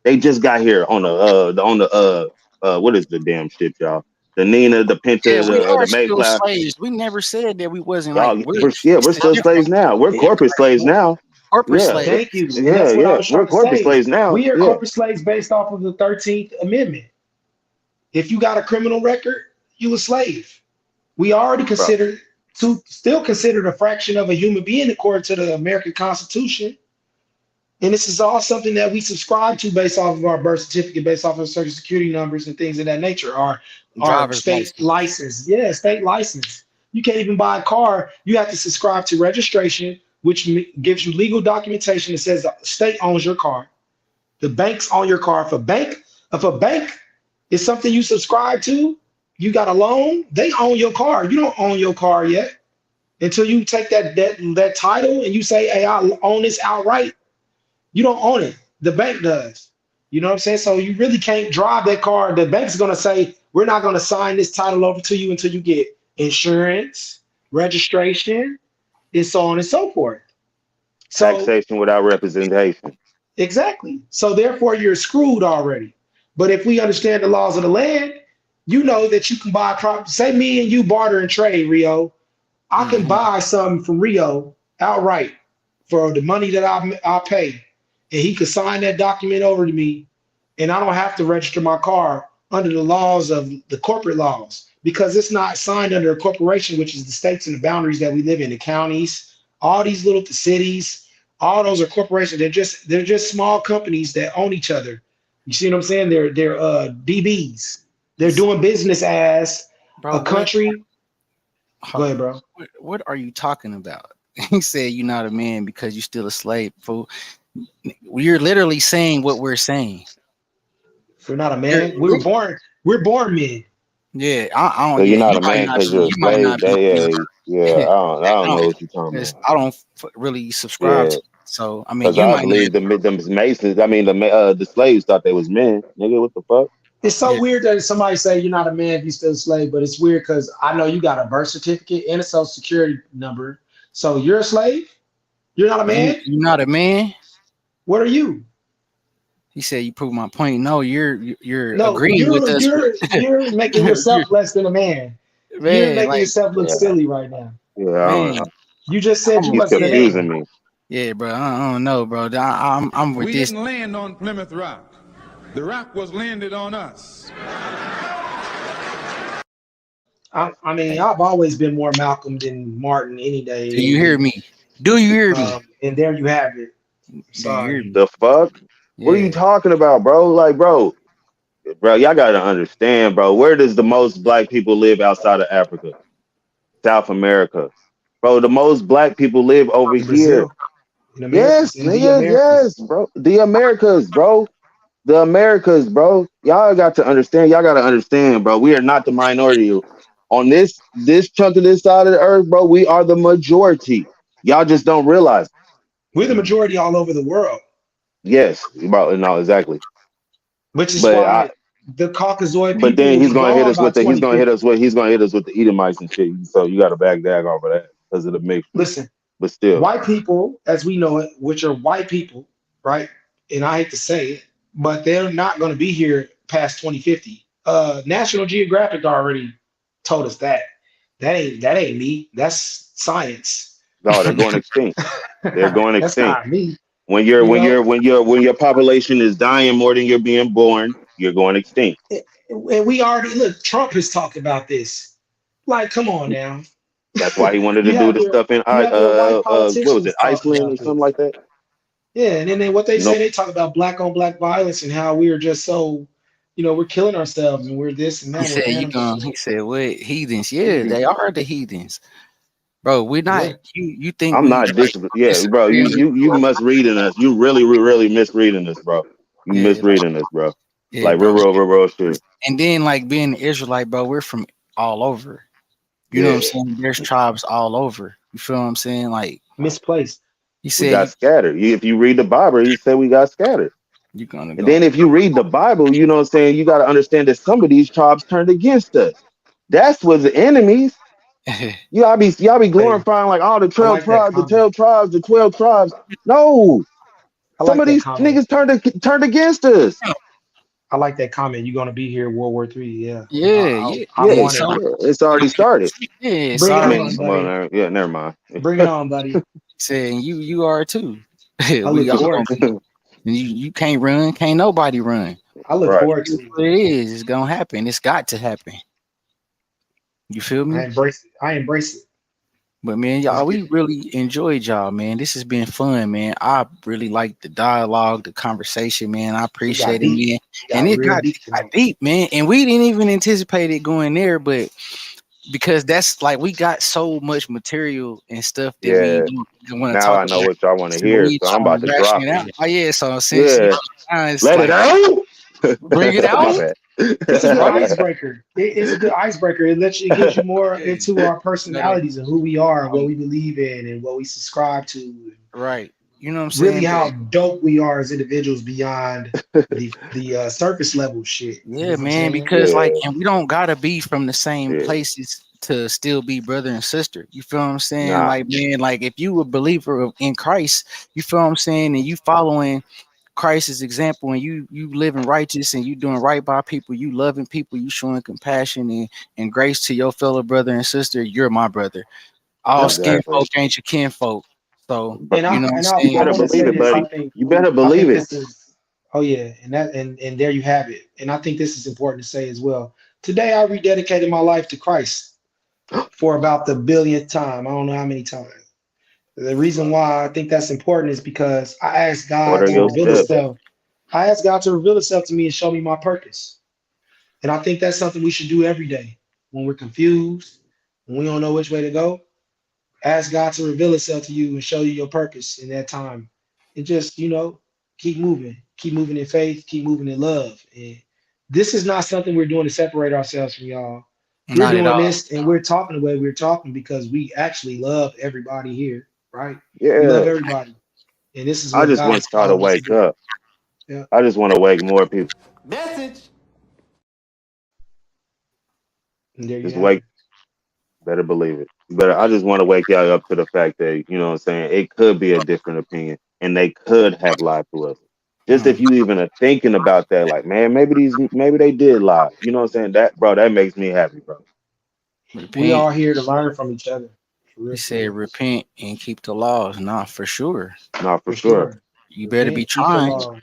they just got here on the what is the damn shit, y'all? The Nina, the Pinta, the Mayflower. Slaves. We never said that we wasn't we're still slaves now. We're corporate slaves now. Corporate slaves. Thank you. We're corporate slaves now. We are corporate slaves based off of the 13th Amendment. If you got a criminal record, you a slave. We already still considered a fraction of a human being according to the American Constitution. And this is all something that we subscribe to based off of our birth certificate, based off of Social Security numbers and things of that nature. Our state license. Yeah, state license. You can't even buy a car. You have to subscribe to registration, which gives you legal documentation that says the state owns your car. The banks own your car. If a bank is something you subscribe to, you got a loan, they own your car. You don't own your car yet until you take that title and you say, hey, I own this outright. You don't own it. The bank does. You know what I'm saying? So you really can't drive that car. The bank's going to say, we're not going to sign this title over to you until you get insurance, registration, and so on and so forth. So, taxation without representation. Exactly. So therefore, you're screwed already. But if we understand the laws of the land, you know that you can buy property. Say me and you barter and trade, Rio. I can buy something from Rio outright for the money that I'll pay. And he could sign that document over to me, and I don't have to register my car under the laws of the corporate laws because it's not signed under a corporation, which is the states and the boundaries that we live in, the counties, all these little cities, all those are corporations. They're just small companies that own each other. You see what I'm saying? They're DBs. They're doing business as a country. Go ahead, bro. What are you talking about? He said you're not a man because you're still a slave, fool. You're literally saying what we're saying. We're not a man. We're born men. Yeah, I don't. So you're not a man because you're a slave. I don't know what you're talking about. I don't really subscribe to it. So I mean, I believe the Masons. I mean, the slaves thought they was men. Nigga, what the fuck? It's so weird that somebody say you're not a man if you're still a slave, but it's weird because I know you got a birth certificate and a social security number. So you're a slave? You're not a man? You're not a man? What are you? He said you prove my point. No, you're agreeing with us. You're making yourself less than a man. You're making yourself look silly right now. Yeah, you just said you wasn't confusing me. Yeah, bro. I don't know, bro. I'm with this. We didn't land on Plymouth Rock. The rock was landed on us. I mean, I've always been more Malcolm than Martin any day. Do you hear me? Do you hear me? And there you have it. Sorry. The fuck? Yeah. What are you talking about, bro? Like, bro, y'all gotta understand, bro. Where does the most black people live outside of Africa? South America. Bro, the most black people live over here. Yes, nigga, yes, bro. The Americas, bro. The Americas, bro. Y'all got to understand. Y'all gotta understand, bro. We are not the minority. On this chunk of this side of the earth, bro, we are the majority. Y'all just don't realize. We're the majority all over the world. Yes, bro. No, exactly. Which is why the Caucasoid people. But then he's gonna hit us with the Edomites and shit. So you gotta back off of that because of the mix. Listen, but still, white people, as we know it, which are white people, right? And I hate to say it, but they're not gonna be here past 2050. National Geographic already told us that. That ain't me. That's science. No, they're going extinct. They're going extinct. That's not me. When your population is dying more than you're being born, you're going extinct. And we already look. Trump has talked about this. Like, come on now. That's why he wanted to You do have the your stuff in white what was it, politicians talking Iceland or about something this. like that. Yeah, and then what they You know, say, they talk about black on black violence and how we are just so, we're killing ourselves and we're this and He that. We're said animals. he said what heathens? Yeah, they are the heathens. Bro, we're not Yeah. you think I'm we not yeah, bro. You must reading us. You really misreading us, bro. You yeah, like, misreading us, bro. yeah, Like bro. real shit. And then like being an Israelite, bro, we're from all over. You know what I'm Yeah, saying? There's tribes all over. You feel what I'm saying? Like Misplaced. he we said got scattered. If you read the Bible, he said we got scattered. you're gonna And go. then if you read the Bible, you know what I'm saying, you got to understand that some of these tribes turned against us. That's what the enemies. Y'all be glorifying like all the I 12 like that tribes, comment. the 12 tribes. No, I some like of that these comment. niggas turned against us. I like that comment. You're gonna be here, World War III. Yeah. Yeah. I'm Yeah, on it. it's already started. Yeah, Bring it I sorry. on, mean, buddy. well, yeah, never mind. Bring it on, buddy. Saying you are too. I look We all forward gonna to be. it. You can't run, can't nobody run. I look Right. forward to It's it. what it is. It's gonna happen. It's got to happen. You feel I me? embrace it. I embrace it. But man, Let's y'all, get we really enjoyed y'all, man. This has been fun, man. I really like the dialogue, the conversation, man. I we got appreciate it, deep. man. And Got it real got deep tonight. deep, man. And we didn't even anticipate it going there, but because that's like we got so much material and stuff that we Yeah. want to Now talk I know about. what y'all want to So hear, we so I'm trying about to to ration drop it it. out. Oh yeah, so since Yeah. it's Let it like out. bring it My out. bad. It's a good Right. icebreaker. It's a good icebreaker. It gives you more into our personalities and who we are and what we believe in and what we subscribe to. Right. You know what I'm Really, saying? how dope we are as individuals beyond the surface level shit. You know Yeah, what I'm man, saying? because like, Yeah. and we don't gotta be from the same Yeah. places to still be brother and sister. You feel what I'm saying? Nah. Like, man, like if you a believer in Christ, you feel what I'm saying, and you following Christ's example, and you living righteous, and you doing right by people, you loving people, you showing compassion and grace to your fellow brother and sister. You're my brother. All Yep. skin Exactly. folk ain't your kinfolk. So But And you I know what I'm and you I saying? better want to believe say it, this. buddy. You better I believe think it. this is and there you have it. And I think this is important to say as well. Today I rededicated my life to Christ for about the billionth time. I don't know how many times. The reason why I think that's important is because I asked God Order to your reveal steps. Himself. I asked God to reveal Himself to me and show me my purpose. And I think that's something we should do every day when we're confused, when we don't know which way to go. Ask God to reveal Himself to you and show you your purpose in that time. And just, keep moving in faith, keep moving in love. And this is not something we're doing to separate ourselves from y'all. We're Not at doing all. this and we're talking the way we're talking because we actually love everybody here, right? We love Yeah. everybody. And this is I what just God want has y'all to called us to wake do. up. Yeah. I just want to wake more people. Message. And there you Just have wake. it. Better believe it. I just want to wake y'all up to the fact that, you know what I'm saying, it could be a different opinion and they could have lied to us. Just if you even are thinking about that, like, man, maybe they did lie. You know what I'm saying? That makes me happy, bro. We Repent. are here to learn from each other. For real, He for said real. repent and keep the laws. Nah, for sure. Not for For sure. sure. You better be Repent, keep the trying, laws.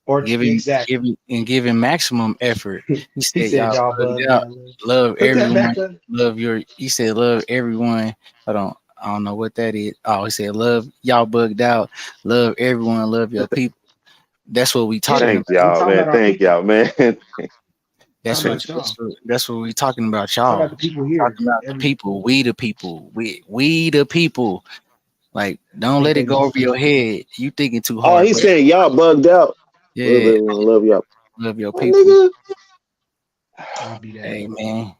Or exactly. giving maximum effort. He He said, said y'all y'all bugged bugged out. out. Love Put that everyone. back up. He said, love everyone. I don't know what that is. Oh, he said, love y'all bugged out. Love everyone. Love your people. That's what we Yeah, talking Thank about. we y'all, talking man. about our Thank people. y'all, man. Talk about y'all. That's what we talking about, Talk about y'all. the people here. Talking about the people. We the people. We the people. Like, don't Ain't let it they go over your beautiful? head. You thinking too Oh, hard, he bro. said y'all bugged out. Love Yeah, everyone. Love y'all. love your What, people. nigga? I'll be that. Hey man,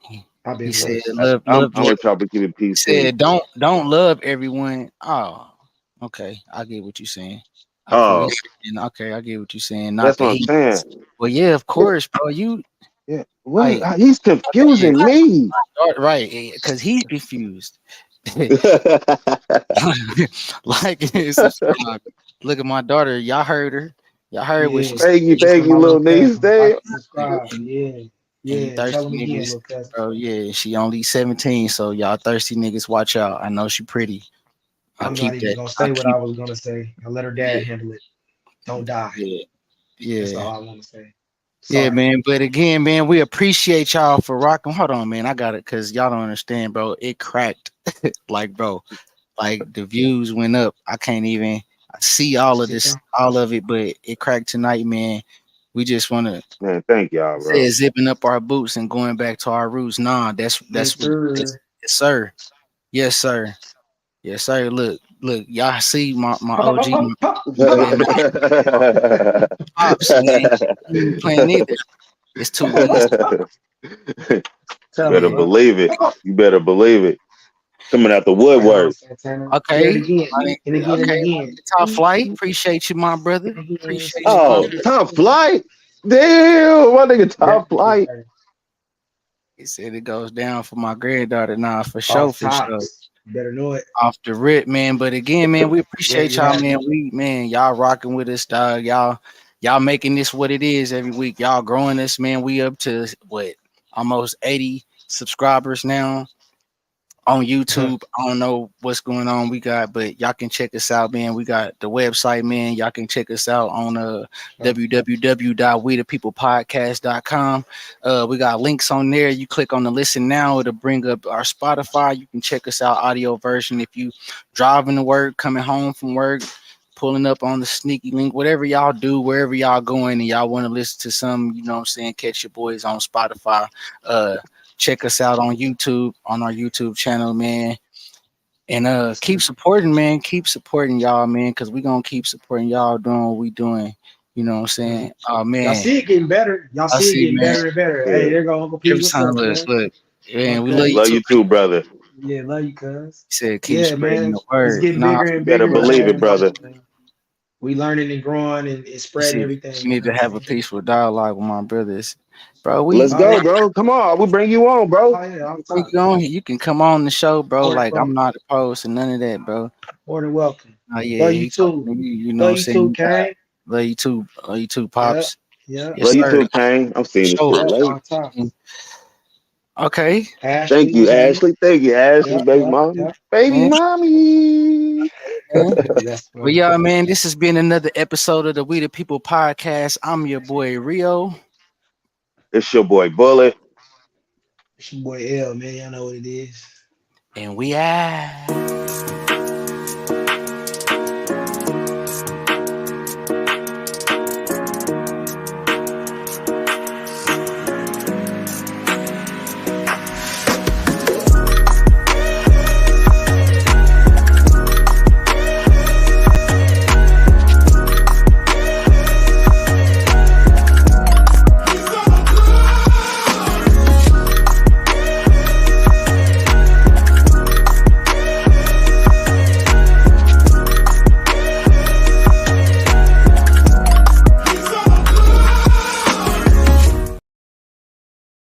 I've he been said worse. I'm love I'm your. gonna try to keep it He peaceful. said don't love everyone. Oh, okay, I get what you're saying. I feel Oh, you. And okay, I get what you're saying. Not that's the what I'm heat. saying. Well, yeah, of Yeah, course, bro. You yeah. What? like He's yeah, confusing me. right? Because he's confused. Like subscribe. Look at my daughter. Y'all heard her. Y'all heard what she Yeah. said. She Thank said you, my little little niece. cousin. Like Damn. and subscribe. Yeah. And you Yeah. Tell thirsty them again, niggas, little cousin. bro. Yeah, she only 17, so y'all thirsty niggas, watch out. I know she pretty. I'm not keep even that. gonna I say what I keep was gonna say. I let her yeah, dad handle it. Don't die. yeah, That's all yeah. I want to say. Yeah, Sorry. man. But again, man, we appreciate y'all for rocking. Hold on, man. I got it because y'all don't understand, bro. It cracked. Like, bro, like the views went up. I can't even I see all of this, all of it, but it cracked tonight, man. We just want to Man, thank y'all, say bro. zipping up our boots and going back to our roots. Nah, Yes, that's what it is. sir. Yes, sir. Yes, sir. Yes, sir. Look, y'all see my Pop, pop, pop, OG, pop, pop, man, pop. pops, man. He ain't playing either. It's too Pop, easy. pop, pop. Tell Better him, bro. believe it. You better believe it. Coming out the Right on, woodwork. Santana. And then Okay. again, and again, and Okay. again. Top flight. Appreciate you, my brother. And again. Appreciate you, my Oh, brother. top flight. Damn, my nigga top flight. He said it goes down for my granddaughter. Nah, for sure, Off for sure. tops. You better know it. Off the rip, man. But again, man, we There appreciate you y'all, have man. it. Y'all rocking with us, dog. Y'all making this what it is every week. Y'all growing us, man. We up to what, almost 80 subscribers now on YouTube. I don't know what's going on. But y'all can check us out, man. We got the website, man. Y'all can check us out on www.WeDaPplPodcast.com. We got links on there. You click on the listen now, it'll bring up our Spotify. You can check us out audio version if you driving to work, coming home from work, pulling up on the sneaky link, whatever y'all do, wherever y'all going and y'all want to listen to some, you know what I'm saying, catch your boys on Spotify. Check us out on YouTube, on our YouTube channel, man. And keep supporting, man. Keep supporting y'all, man, because we're gonna keep supporting y'all doing what we doing. You know what I'm saying? Oh Y'all man. see it getting better. Y'all I see it see, getting man. better and better. Hey, Yeah. there go Uncle P. Every What's time, up, look, cuz? man, we Okay. love you Love too. you too, brother. Yeah, love you, cuz. He said keep Yeah, spreading man. the It's word. getting Nah, bigger and Better bigger, believe it, man. brother. We learning and growing and you spreading see, everything, you you need know to what I'm have a saying? peaceful dialogue with my brothers. Bro, Let's Oh, go, yeah. bro. Come on. We'll bring you on, bro. Oh, yeah, all the bring time. you on here. You can come on the show, bro. More than Like I'm welcome. not opposed to none of that, bro. More than welcome. Oh yeah, Love you he talking too. to you know what Love I'm you saying? too, You got Kane. love you too, Yep. pops. Yep. Yes, Love you sir. too, Kane. I'm seeing this Sure. shit Yep. late. On top. Okay. Thank Ashley, you, Jamie. Ashley. Thank you, Ashley, Yep. baby Yep. mommy. Yep. Baby Man. mommy. Man. That's Well, funny. yeah, man, this has been another episode of the We the People podcast. I'm your boy Rio. It's your boy Bullet. It's your boy L, man. Y'all know what it is. And we out.